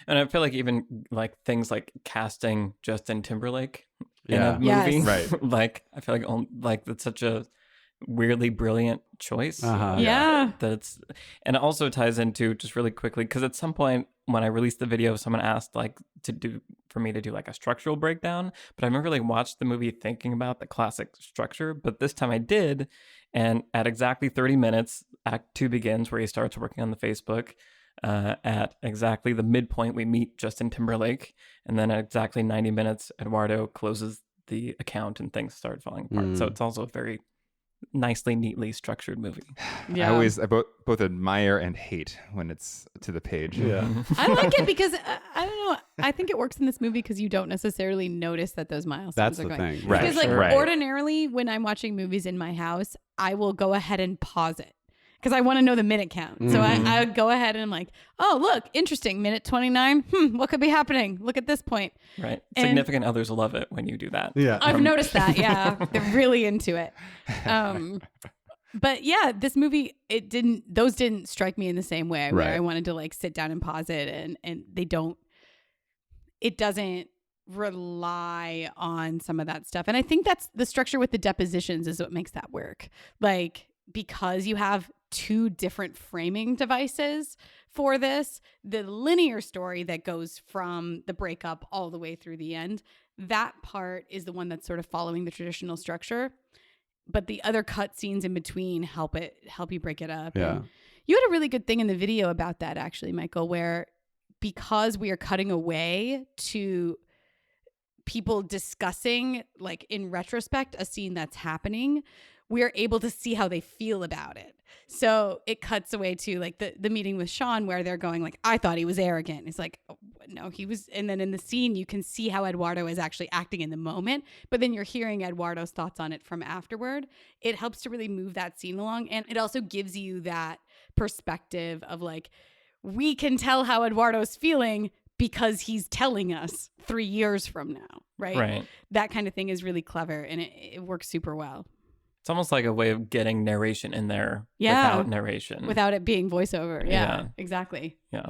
And I feel like even like things like casting Justin Timberlake in Yeah. a movie, Yes. Right. like I feel like that's such a weirdly brilliant choice. Yeah. That's, and it also ties into, just really quickly, because at some point when I released the video, someone asked like for me to do like a structural breakdown, but I never really watched the movie thinking about the classic structure. But this time I did, and at exactly 30 minutes, Act 2 begins, where he starts working on the Facebook. At exactly the midpoint, we meet Justin Timberlake, and then at exactly 90 minutes, Eduardo closes the account and things start falling apart. So it's also a very nicely, neatly structured movie. Yeah. I both admire and hate when it's to the page. Yeah. I like it because I don't know. I think it works in this movie because you don't necessarily notice that those milestones That's are the going. thing. Right. Because like Right. ordinarily when I'm watching movies in my house, I will go ahead and pause it because I want to know the minute count. So I go ahead and I'm like, oh, look, interesting. Minute 29. What could be happening? Look at this point. Right. And- Significant others love it when you do that. Yeah. I've noticed that. Yeah. They're really into it. But yeah, this movie, those didn't strike me in the same way where Right. I wanted to like sit down and pause it and it doesn't rely on some of that stuff. And I think that's the structure with the depositions is what makes that work. Like, because you have two different framing devices for this, the linear story that goes from the breakup all the way through the end, that part is the one that's sort of following the traditional structure. But the other cut scenes in between help you break it up. Yeah. And you had a really good thing in the video about that, actually, Michael, where because we are cutting away to people discussing, like in retrospect, a scene that's happening, we are able to see how they feel about it. So it cuts away to like the meeting with Sean where they're going like, I thought he was arrogant. It's like, oh, no, he was. And then in the scene, you can see how Eduardo is actually acting in the moment, but then you're hearing Eduardo's thoughts on it from afterward. It helps to really move that scene along. And it also gives you that perspective of like, we can tell how Eduardo's feeling because he's telling us 3 years from now, right? Right. That kind of thing is really clever and it works super well. It's almost like a way of getting narration in there Yeah. without narration. Without it being voiceover. Yeah, Yeah. exactly. Yeah.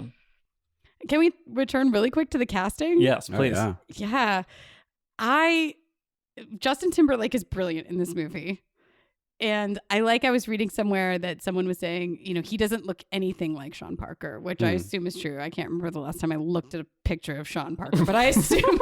Can we return really quick to the casting? Yes, Oh, please. yeah. Yeah. Justin Timberlake is brilliant in this movie. And I was reading somewhere that someone was saying, he doesn't look anything like Sean Parker, which I assume is true. I can't remember the last time I looked at a picture of Sean Parker, but I assume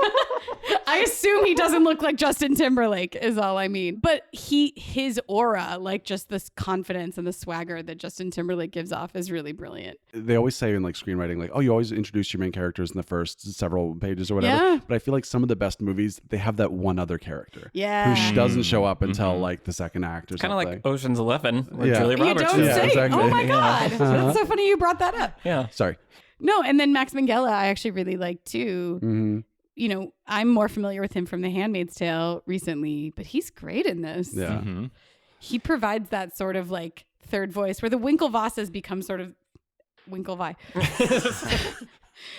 he doesn't look like Justin Timberlake is all I mean. But his aura, like just this confidence and the swagger that Justin Timberlake gives off is really brilliant. They always say in like screenwriting, like, oh, you always introduce your main characters in the first several pages or whatever. Yeah. But I feel like some of the best movies, they have that one other character Yeah. who doesn't show up until like the second act or Kind of something. like Ocean's 11, where Yeah. Julia You Roberts don't is. Yeah, say. exactly. Oh my Yeah. God. That's so funny you brought that up. Yeah. Sorry. No, and then Max Minghella, I actually really like too. Mm-hmm. I'm more familiar with him from The Handmaid's Tale recently, but he's great in this. Yeah. Mm-hmm. He provides that sort of like third voice where the Winklevosses become sort of Winklevi.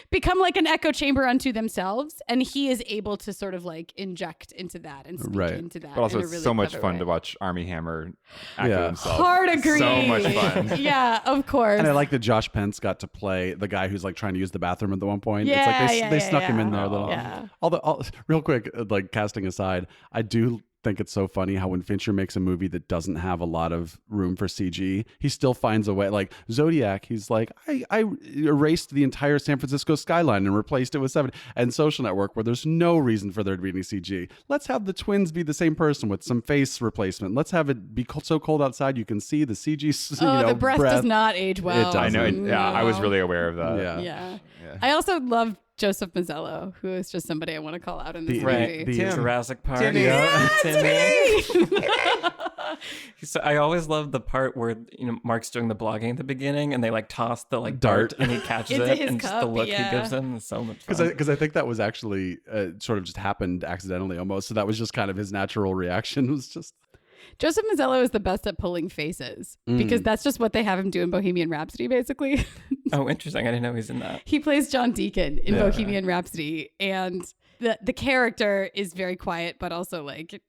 Become like an echo chamber unto themselves, and he is able to sort of like inject into that and speak Right. into that. But also, in a it's really so much clever fun way. to watch Armie Hammer act Yeah. himself. Hard agree. So much fun. Yeah, of course. And I like that Josh Pence got to play the guy who's like trying to use the bathroom at the one point. Yeah, it's like yeah, they yeah, snuck him in yeah. there a little. Yeah. Real quick, like casting aside, I do think it's so funny how when Fincher makes a movie that doesn't have a lot of room for CG, he still finds a way. Like Zodiac, he's like, I erased the entire San Francisco skyline and replaced it with 70. And Social Network, where there's no reason for there to be any CG. Let's have the twins be the same person with some face replacement. Let's have it be so cold outside you can see the CG. the breath does not age well. doesn't. I know. Yeah, I was No. really aware of that. Yeah. Yeah. Yeah. I also love Joseph Mazzello, who is just somebody I want to call out in this Right. movie. The Tim. Jurassic Park. Timmy. Yeah. Timmy. So I always love the part where Mark's doing the blogging at the beginning, and they like toss the like dart, and he catches Into it, his and just the cup, look yeah. he gives him is so much fun. Because I think that was actually sort of just happened accidentally almost. So that was just kind of his natural reaction. It was just Joseph Mazzello is the best at pulling faces because that's just what they have him do in Bohemian Rhapsody, basically. Oh, interesting. I didn't know he's in that. He plays John Deacon in Yeah. Bohemian Rhapsody, and the character is very quiet, but also like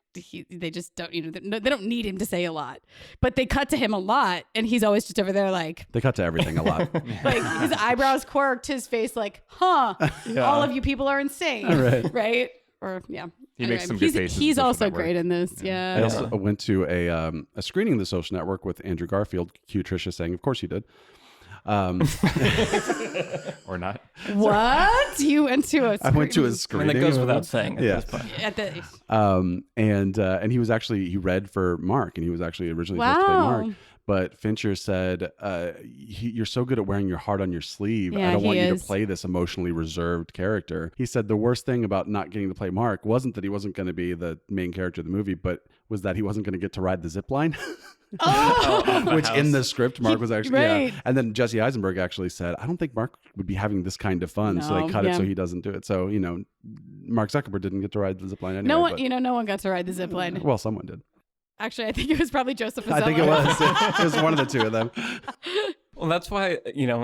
they just don't, they don't need him to say a lot, but they cut to him a lot, and he's always just over there like they cut to everything a lot. like his eyebrows quirked, his face like, huh, Yeah. all of you people are insane, Right. right? Or yeah, He makes some good faces. He's in Social also Network. great in this. Yeah. I also went to a screening of The Social Network with Andrew Garfield. Cue Tricia saying, "Of course you did." Or not. What? You went to a I went to a I screening. mean, that goes of without it. saying at Yeah. this point. at the And he was actually, he read for Mark, and he was actually originally supposed to play Mark. Wow. But Fincher said, "You're so good at wearing your heart on your sleeve. Yeah, I don't he want you is. to play this emotionally reserved character." He said the worst thing about not getting to play Mark wasn't that he wasn't going to be the main character of the movie, but was that he wasn't going to get to ride the zip line. Oh, Which in the script, Mark was actually, right. yeah. And then Jesse Eisenberg actually said, "I don't think Mark would be having this kind of fun." So No, they cut it yeah. so he doesn't do it. So, Mark Zuckerberg didn't get to ride the zip line anyway. no one, but- no one got to ride the zip line. well, someone did. Actually, I think it was probably Joseph. I think it was. It was one of the two of them. Well, that's why,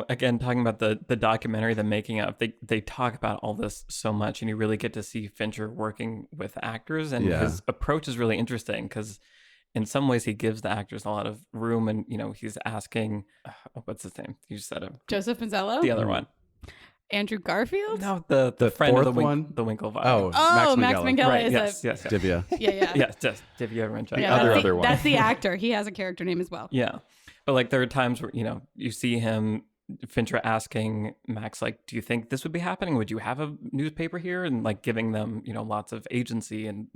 again, talking about the documentary, the making of, they talk about all this so much, and you really get to see Fincher working with actors, and Yeah. his approach is really interesting because in some ways he gives the actors a lot of room, and, he's asking, what's his name? You just said it. Joseph Manzello? The other one. Andrew Garfield? No, the friend fourth of the one? the Winklevi. Oh, Max Minghella right. is Yes, a... yes, yes. Divya. Yeah. Yes, yes. Divya Renchak. Yeah, other- that's other one. That's the actor. He has a character name as well. Yeah. But like there are times where, you see him, Fincher asking Max, like, do you think this would be happening? Would you have a newspaper here? And like giving them, lots of agency and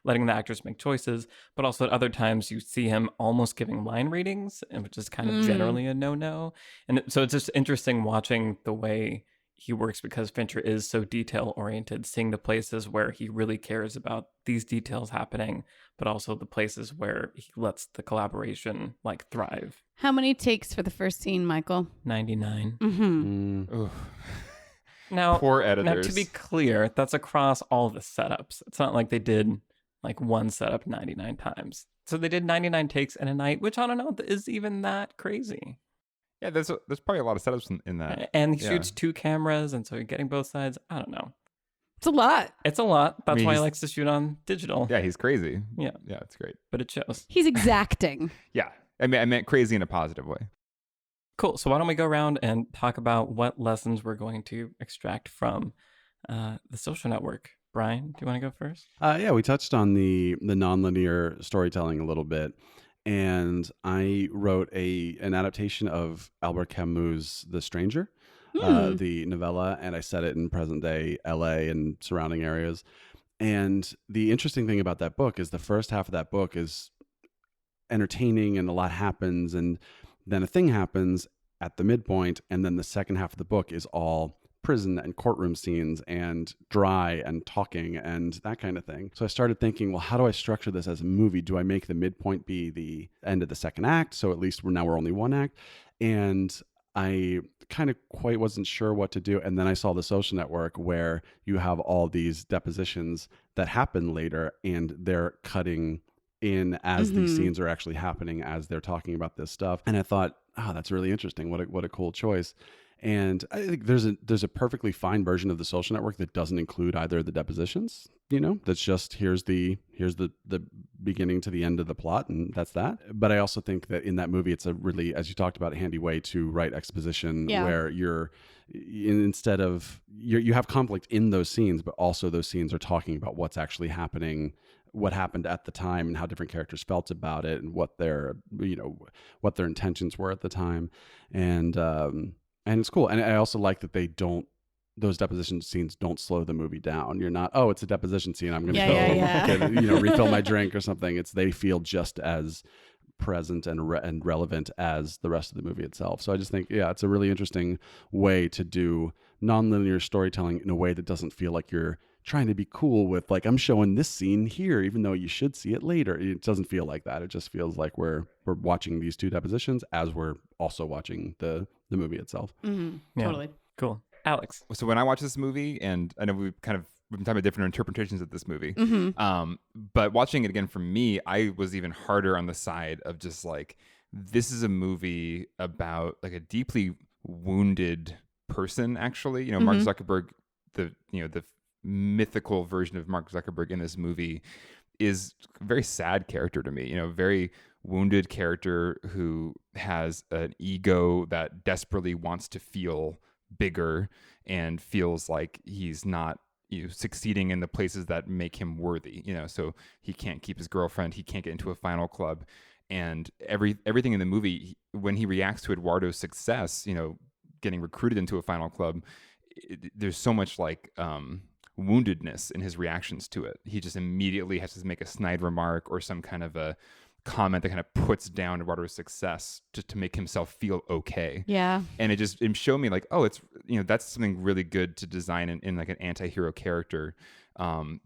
letting the actors make choices. But also at other times you see him almost giving line readings, and which is kind of generally a no-no. And so it's just interesting watching the way he works because Fincher is so detail oriented, seeing the places where he really cares about these details happening, but also the places where he lets the collaboration like thrive. How many takes for the first scene, Michael? 99. Mm-hmm. Ooh. Now, Poor now, editors. to be clear, that's across all the setups. It's not like they did like one setup 99 times. So they did 99 takes in a night, which I don't know is even that crazy. Yeah, there's probably a lot of setups in that. And he yeah. shoots two cameras, and so you're getting both sides. I don't know. It's a lot. It's a lot. That's mean, why he he's- likes to shoot on digital. Yeah, he's crazy. Yeah. Yeah, it's great. But it shows. He's exacting. Yeah. I meant crazy in a positive way. Cool. So why don't we go around and talk about what lessons we're going to extract from the Social Network? Brian, do you want to go first? Yeah, we touched on the nonlinear storytelling a little bit, and I wrote an adaptation of Albert Camus' The Stranger, the novella, and I set it in present day LA and surrounding areas. And the interesting thing about that book is the first half of that book is entertaining and a lot happens, and then a thing happens at the midpoint, and then the second half of the book is all prison and courtroom scenes and dry and talking and that kind of thing. So I started thinking, well, how do I structure this as a movie? Do I make the midpoint be the end of the second act? So at least we're only one act. And I kind of quite wasn't sure what to do. And then I saw The Social Network, where you have all these depositions that happen later, and they're cutting in as these scenes are actually happening as they're talking about this stuff. And I thought, oh, that's really interesting. What a cool choice. And I think there's a perfectly fine version of The Social Network that doesn't include either of the depositions. That's just here's the beginning to the end of the plot, and that's that. But I also think that in that movie, it's a really, as you talked about, a handy way to write exposition, where instead of you have conflict in those scenes, but also those scenes are talking about what's actually happening, what happened at the time, and how different characters felt about it, and what their intentions were at the time, and it's cool. And I also like that those deposition scenes don't slow the movie down. You're not, it's a deposition scene, I'm going to go get, refill my drink or something. They feel just as present and relevant as the rest of the movie itself. So I just think, it's a really interesting way to do nonlinear storytelling in a way that doesn't feel like you're trying to be cool with, like, I'm showing this scene here, even though you should see it later. It doesn't feel like that. It just feels like we're watching these two depositions as we're also watching the movie itself. Mm-hmm. Yeah. Totally. Cool. Alex. So when I watch this movie, and I know we've been talking about different interpretations of this movie, but watching it again for me, I was even harder on the side of just like, this is a movie about like a deeply wounded person, actually. Mark Zuckerberg, the mythical version of Mark Zuckerberg in this movie, is a very sad character to me. Very wounded character who has an ego that desperately wants to feel bigger and feels like he's not succeeding in the places that make him worthy, so he can't keep his girlfriend, he can't get into a final club, and everything in the movie, when he reacts to Eduardo's success, getting recruited into a final club, there's so much like woundedness in his reactions to it. He just immediately has to make a snide remark or some kind of a comment that kind of puts down Eduardo's success just to make himself feel okay. Yeah. And it showed me like, oh, it's, that's something really good to design in like an anti-hero character.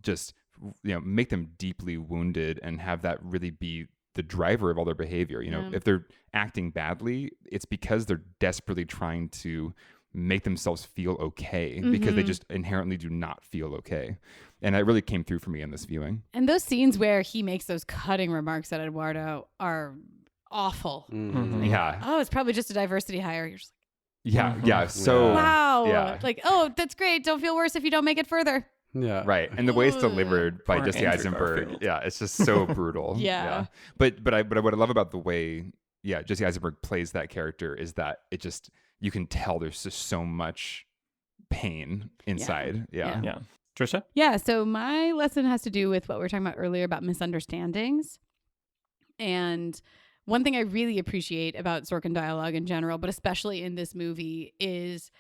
Just, make them deeply wounded and have that really be the driver of all their behavior. If they're acting badly, it's because they're desperately trying to make themselves feel okay because they just inherently do not feel okay. And that really came through for me in this viewing. And those scenes where he makes those cutting remarks at Eduardo are awful. Like, Yeah. oh, it's probably just a diversity hire. You're just Yeah. So like, wow. Yeah. Like, oh, that's great. Don't feel worse if you don't make it further. Yeah. Right. And the way it's delivered by Poor Jesse Andrew Eisenberg. Garfield. Yeah. It's just so brutal. Yeah. But what I love about the way, Jesse Eisenberg plays that character is that it just, you can tell there's just so much pain inside. Yeah. Yeah. Trisha? Yeah. So my lesson has to do with what we were talking about earlier about misunderstandings. And one thing I really appreciate about Sorkin dialogue in general, but especially in this movie, is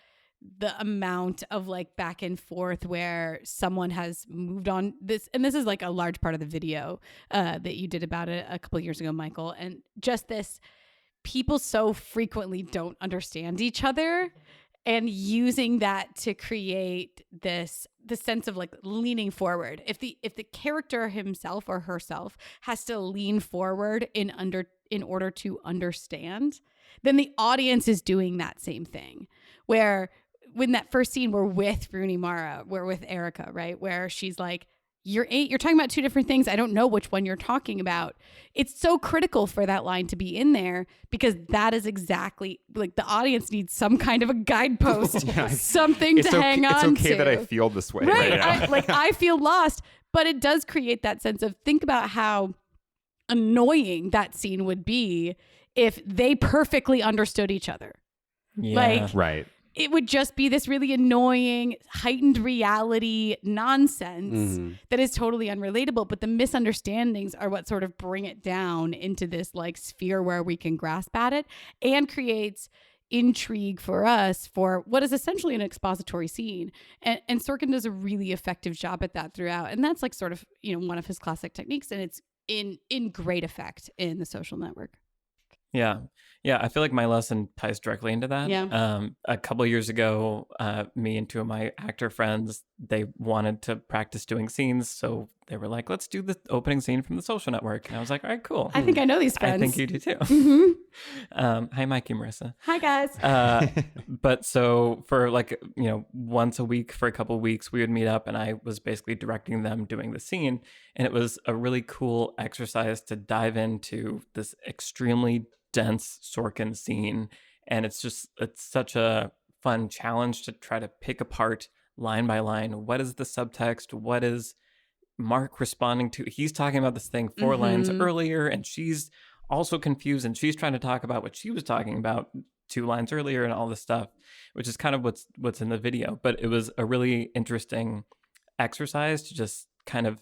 the amount of like back and forth where someone has moved on this. And this is like a large part of the video that you did about it a couple of years ago, Michael. And just this, people so frequently don't understand each other, and using that to create the sense of like leaning forward. If the character himself or herself has to lean forward in order to understand, then the audience is doing that same thing. Where when that first scene we're with Rooney Mara, we're with Erica, right? Where she's like, you're talking about two different things. I don't know which one you're talking about. It's so critical for that line to be in there, because that is exactly like the audience needs some kind of a guidepost, something to hang on to. It's okay that I feel this way right now. I feel lost, but it does create that sense of, think about how annoying that scene would be if they perfectly understood each other. Yeah. Right. It would just be this really annoying, heightened reality nonsense that is totally unrelatable. But the misunderstandings are what sort of bring it down into this like sphere where we can grasp at it, and creates intrigue for us for what is essentially an expository scene. And Sorkin does a really effective job at that throughout. And that's like sort of, one of his classic techniques. And it's in great effect in The Social Network. Yeah. I feel like my lesson ties directly into that. Yeah. A couple of years ago, me and two of my actor friends, they wanted to practice doing scenes. So they were like, let's do the opening scene from The Social Network. And I was like, all right, cool. I think I know these friends. I think you do too. Hi, Mikey, Marissa. Hi, guys. But so for like, once a week for a couple of weeks, we would meet up and I was basically directing them doing the scene. And it was a really cool exercise to dive into this extremely dense Sorkin scene. And it's such a fun challenge to try to pick apart line by line. What is the subtext? What is Mark responding to? He's talking about this thing 4 lines earlier, and she's also confused, and she's trying to talk about what she was talking about 2 lines earlier and all this stuff, which is kind of what's in the video. But it was a really interesting exercise to just kind of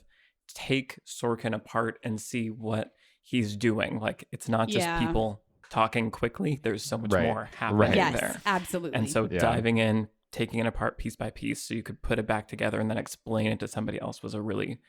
take Sorkin apart and see what he's doing. Like, it's not just people talking quickly. There's so much more happening Yes, there. absolutely. And so diving in, taking it apart piece by piece so you could put it back together and then explain it to somebody else was a really,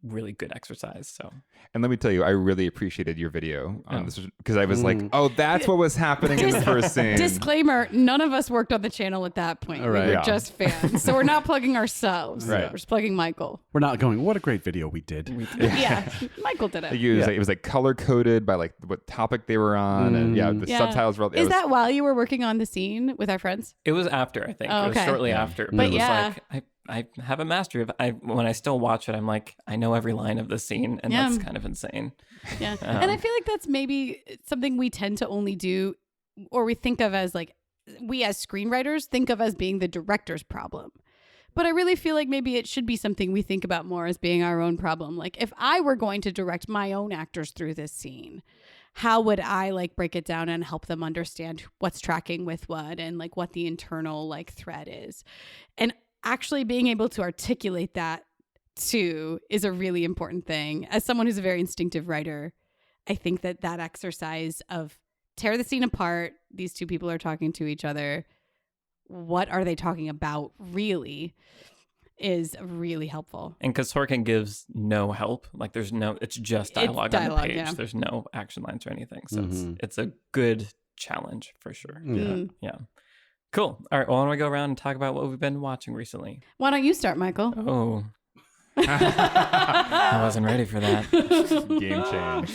really good exercise. So, and let me tell you, I really appreciated your video on this, because I was like, oh, that's what was happening in the first scene. Disclaimer, none of us worked on the channel at that point. Right. We were just fans. So we're not plugging ourselves. Right. We're just plugging Michael. We're not going, what a great video we did. Yeah. Michael did it. It was like color coded by like what topic they were on, and the subtitles were. Is that while you were working on the scene with our friends? it was after, I think. Oh, It was okay. shortly after. But it was yeah. like, I have a mastery of when I still watch it, I'm like, I know every line of the scene, and that's kind of insane. Yeah. And I feel like that's maybe something we tend to only do, or we think of as like, we as screenwriters think of as being the director's problem. But I really feel like maybe it should be something we think about more as being our own problem. Like, if I were going to direct my own actors through this scene, how would I like break it down and help them understand what's tracking with what and like what the internal like thread is? And actually being able to articulate that too is a really important thing. As someone who's a very instinctive writer, I think that exercise of tear the scene apart, these two people are talking to each other, what are they talking about really, is really helpful. And because Sorkin gives no help, like it's just dialogue on the page. Yeah. There's no action lines or anything. So Mm-hmm. it's a good challenge for sure. Yeah. Yeah. Cool. All right. Well, why don't we go around and talk about what we've been watching recently? Why don't you start, Michael? Oh, I wasn't ready for that. Game change.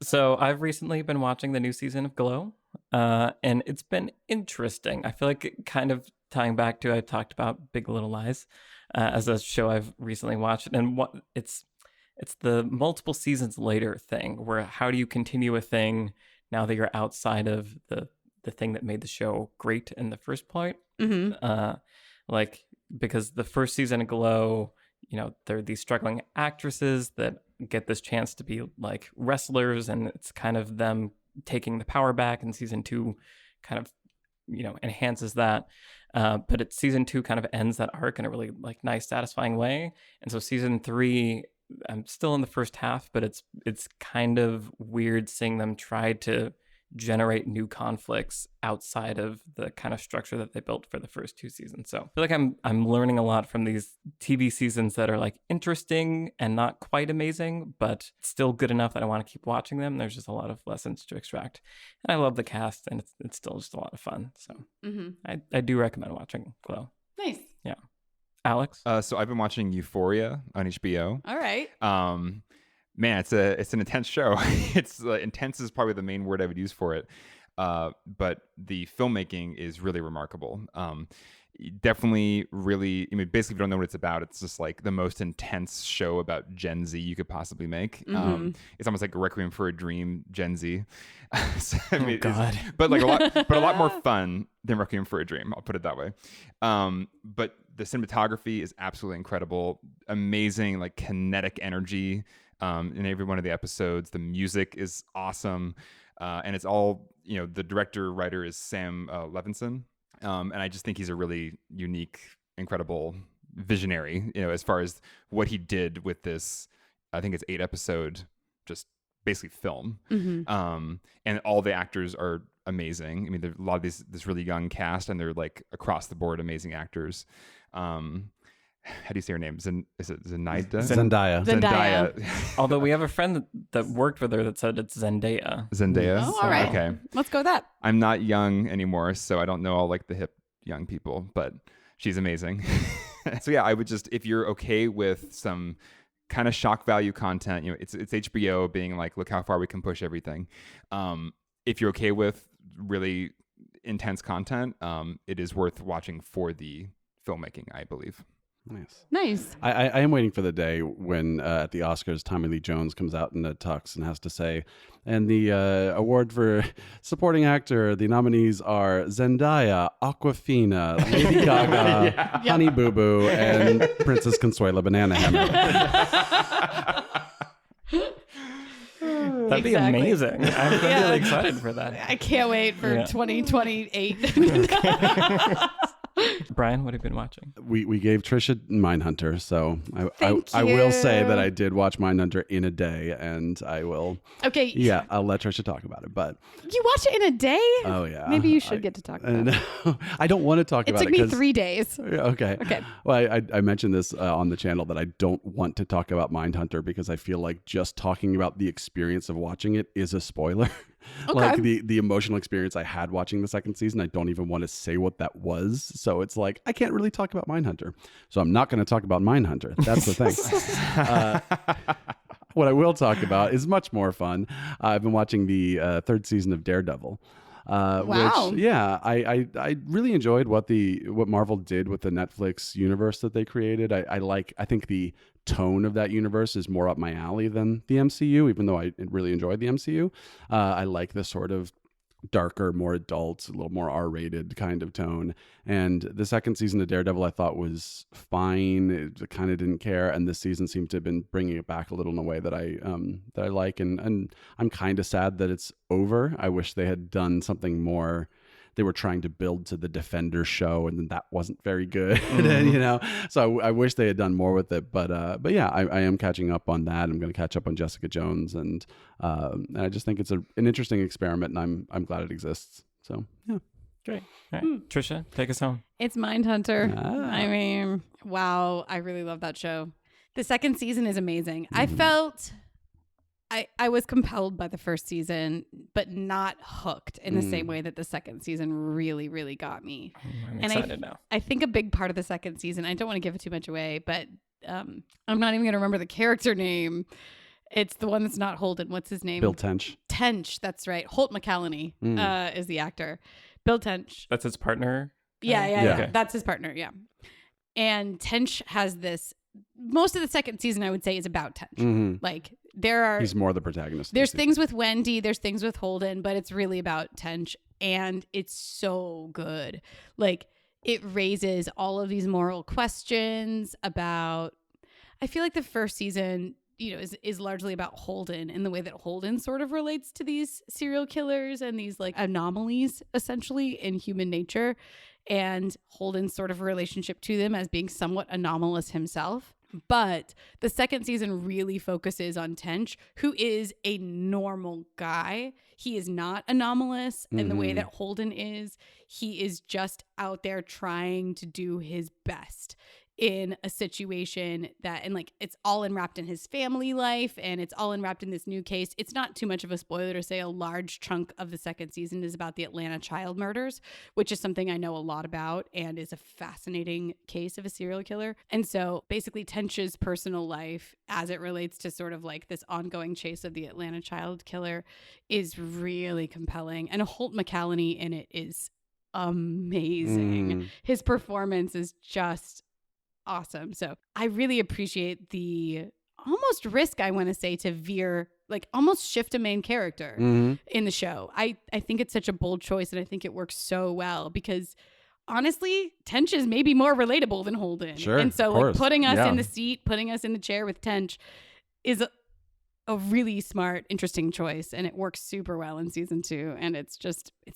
So I've recently been watching the new season of Glow, and it's been interesting. I feel like kind of tying back to I talked about Big Little Lies as a show I've recently watched, and what it's the multiple seasons later thing, where how do you continue a thing now that you're outside of the thing that made the show great in the first point? Mm-hmm. Like, because the first season of Glow, you know, there are these struggling actresses that get this chance to be like wrestlers, and it's kind of them taking the power back, and season 2 kind of, you know, enhances that. But season 2 kind of ends that arc in a really like nice, satisfying way. And so season 3, I'm still in the first half, but it's kind of weird seeing them try to generate new conflicts outside of the kind of structure that they built for the first 2 seasons. So I feel like I'm learning a lot from these TV seasons that are like interesting and not quite amazing, but still good enough that I want to keep watching them. There's just a lot of lessons to extract. And I love the cast, and it's still just a lot of fun. So I do recommend watching Glow. Nice. Yeah. Alex? So I've been watching Euphoria on HBO. All right. Man, it's an intense show. It's intense is probably the main word I would use for it. But the filmmaking is really remarkable. Definitely really, I mean, basically, if you don't know what it's about, it's just like the most intense show about Gen Z you could possibly make. It's almost like a Requiem for a Dream Gen Z. So, I mean, God. But like a lot more fun than Requiem for a Dream. I'll put it that way. But the cinematography is absolutely incredible. Amazing, like kinetic energy. In every one of the episodes, the music is awesome, and it's all, you know, the writer is Sam Levinson, and I just think he's a really unique, incredible visionary, you know, as far as what he did with this. I think it's 8 episode, just basically film, and all the actors are amazing. I mean, there's a lot of this really young cast, and they're like across the board amazing actors. How do you say her name? Is it Zendaya? Zendaya. Although we have a friend that worked with her that said it's Zendaya. Zendaya. Oh, all right. Okay. Let's go with that. I'm not young anymore, so I don't know all like the hip young people, but she's amazing. So yeah, I would just, if you're okay with some kind of shock value content, you know, it's HBO being like, look how far we can push everything. If you're okay with really intense content, it is worth watching for the filmmaking, I believe. Nice. I am waiting for the day when at the Oscars, Tommy Lee Jones comes out in a tux and has to say, and the award for supporting actor, the nominees are Zendaya, Awkwafina, Lady Gaga, Honey Boo Boo, and Princess Consuela Banana Hammock. That'd be amazing. I'm really excited for that. I can't wait for 2028. Brian, what have you been watching? We gave Trisha Mindhunter, so I will say that I did watch Mindhunter in a day, and I will. Okay. Yeah, I'll let Trisha talk about it, but you watched it in a day? Oh yeah. Maybe you should get to talk about it. I don't want to talk about it. It took me 3 days. Okay. Okay. Well, I mentioned this on the channel that I don't want to talk about Mindhunter because I feel like just talking about the experience of watching it is a spoiler. Okay. Like the emotional experience I had watching the second season, I don't even want to say what that was. So it's like, I can't really talk about Mindhunter. So I'm not going to talk about Mindhunter. That's the thing. What I will talk about is much more fun. I've been watching the 3rd season of Daredevil. Wow. Which, yeah, I really enjoyed what Marvel did with the Netflix universe that they created. I think the tone of that universe is more up my alley than the MCU, even though I really enjoyed the MCU. I like the sort of darker, more adult, a little more R-rated kind of tone. And the second season of Daredevil I thought was fine. It kind of didn't care. And this season seemed to have been bringing it back a little in a way that I like. And I'm kind of sad that it's over. I wish they had done something more they were trying to build to the Defender show, and then that wasn't very good. And, you know, so I wish they had done more with it. But yeah, I am catching up on that. I'm going to catch up on Jessica Jones, and I just think it's an interesting experiment, and I'm glad it exists. So yeah. Great. All right. Trisha, take us home. It's Mindhunter. Ah. I mean, wow. I really love that show. The second season is amazing. I felt I was compelled by the first season, but not hooked in the same way that the second season really, really got me. I'm excited now. I think a big part of the second season, I don't want to give it too much away, but I'm not even going to remember the character name. It's the one that's not Holden. What's his name? Bill Tench. Tench, that's right. Holt McCallany is the actor. Bill Tench. That's his partner? Yeah. Okay. That's his partner, yeah. And Tench has this, most of the second season, I would say, is about Tench. Like, he's more the protagonist. There's things with Wendy, there's things with Holden, but it's really about Tench, and it's so good. Like, it raises all of these moral questions about, I feel like the first season, you know, is largely about Holden and the way that Holden sort of relates to these serial killers and these like anomalies essentially in human nature, and Holden's sort of relationship to them as being somewhat anomalous himself. But the second season really focuses on Tench, who is a normal guy. He is not anomalous in the way that Holden is. He is just out there trying to do his best in a situation that, and like, it's all enwrapped in his family life, and it's all enwrapped in this new case. It's not too much of a spoiler to say a large chunk of the second season is about the Atlanta child murders, which is something I know a lot about and is a fascinating case of a serial killer. And so basically Tench's personal life as it relates to sort of like this ongoing chase of the Atlanta child killer is really compelling. And Holt McCallany in it is amazing. His performance is just awesome. So I really appreciate the almost risk, I want to say, to veer, like almost shift a main character in the show. I think it's such a bold choice, and I think it works so well because honestly, Tench is maybe more relatable than Holden. Sure, and so of like course. putting us Yeah. in the seat, putting us in the chair with Tench is a really smart, interesting choice, and it works super well in season 2. And it's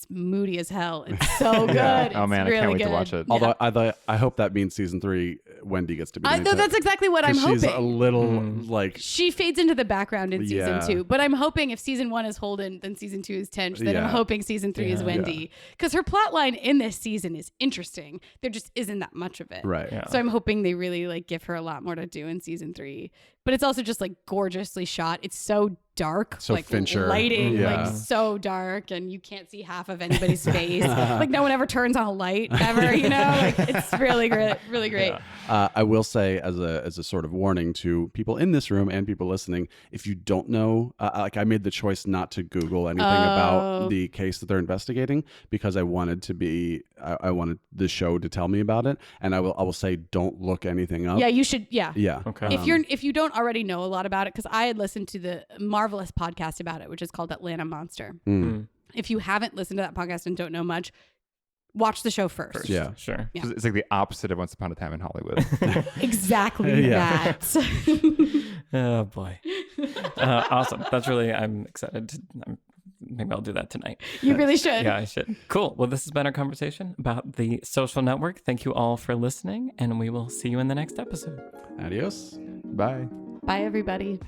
moody as hell. It's so good. Yeah. Oh, It's man, I can't really wait to good. watch it. Yeah. Although I hope that means season 3, Wendy gets to be. No, that's exactly what I'm she's hoping. a little like. She fades into the background in season Yeah. 2, but I'm hoping if season 1 is Holden, then season 2 is Tench. Then I'm Yeah. hoping season 3 is Yeah. Wendy, because her plot line in this season is interesting. There just isn't that much of it. Right. Yeah. So I'm hoping they really like give her a lot more to do in season 3. But it's also just like gorgeously shot. It's so dark, So like Fincher. lighting, Yeah. like so dark, and you can't see half of anybody's face. Like no one ever turns on a light ever, you know? Like it's really great, really great. I will say as a sort of warning to people in this room and people listening, if you don't know, like I made the choice not to Google anything about the case that they're investigating because I wanted I wanted the show to tell me about it, and I will say don't look anything up. Yeah, you should. Yeah. Yeah. Okay. If you don't already know a lot about it, because I had listened to the marvelous podcast about it, which is called Atlanta Monster. If you haven't listened to that podcast and don't know much, watch the show first. Yeah. Sure. Yeah. It's like the opposite of Once Upon a Time in Hollywood. Exactly Yeah. that. Oh boy. Awesome. I'm excited. Maybe I'll do that tonight. You really should. Yeah, I should. Cool. Well, this has been our conversation about The Social Network. Thank you all for listening, and we will see you in the next episode. Adios. Bye. Bye, everybody.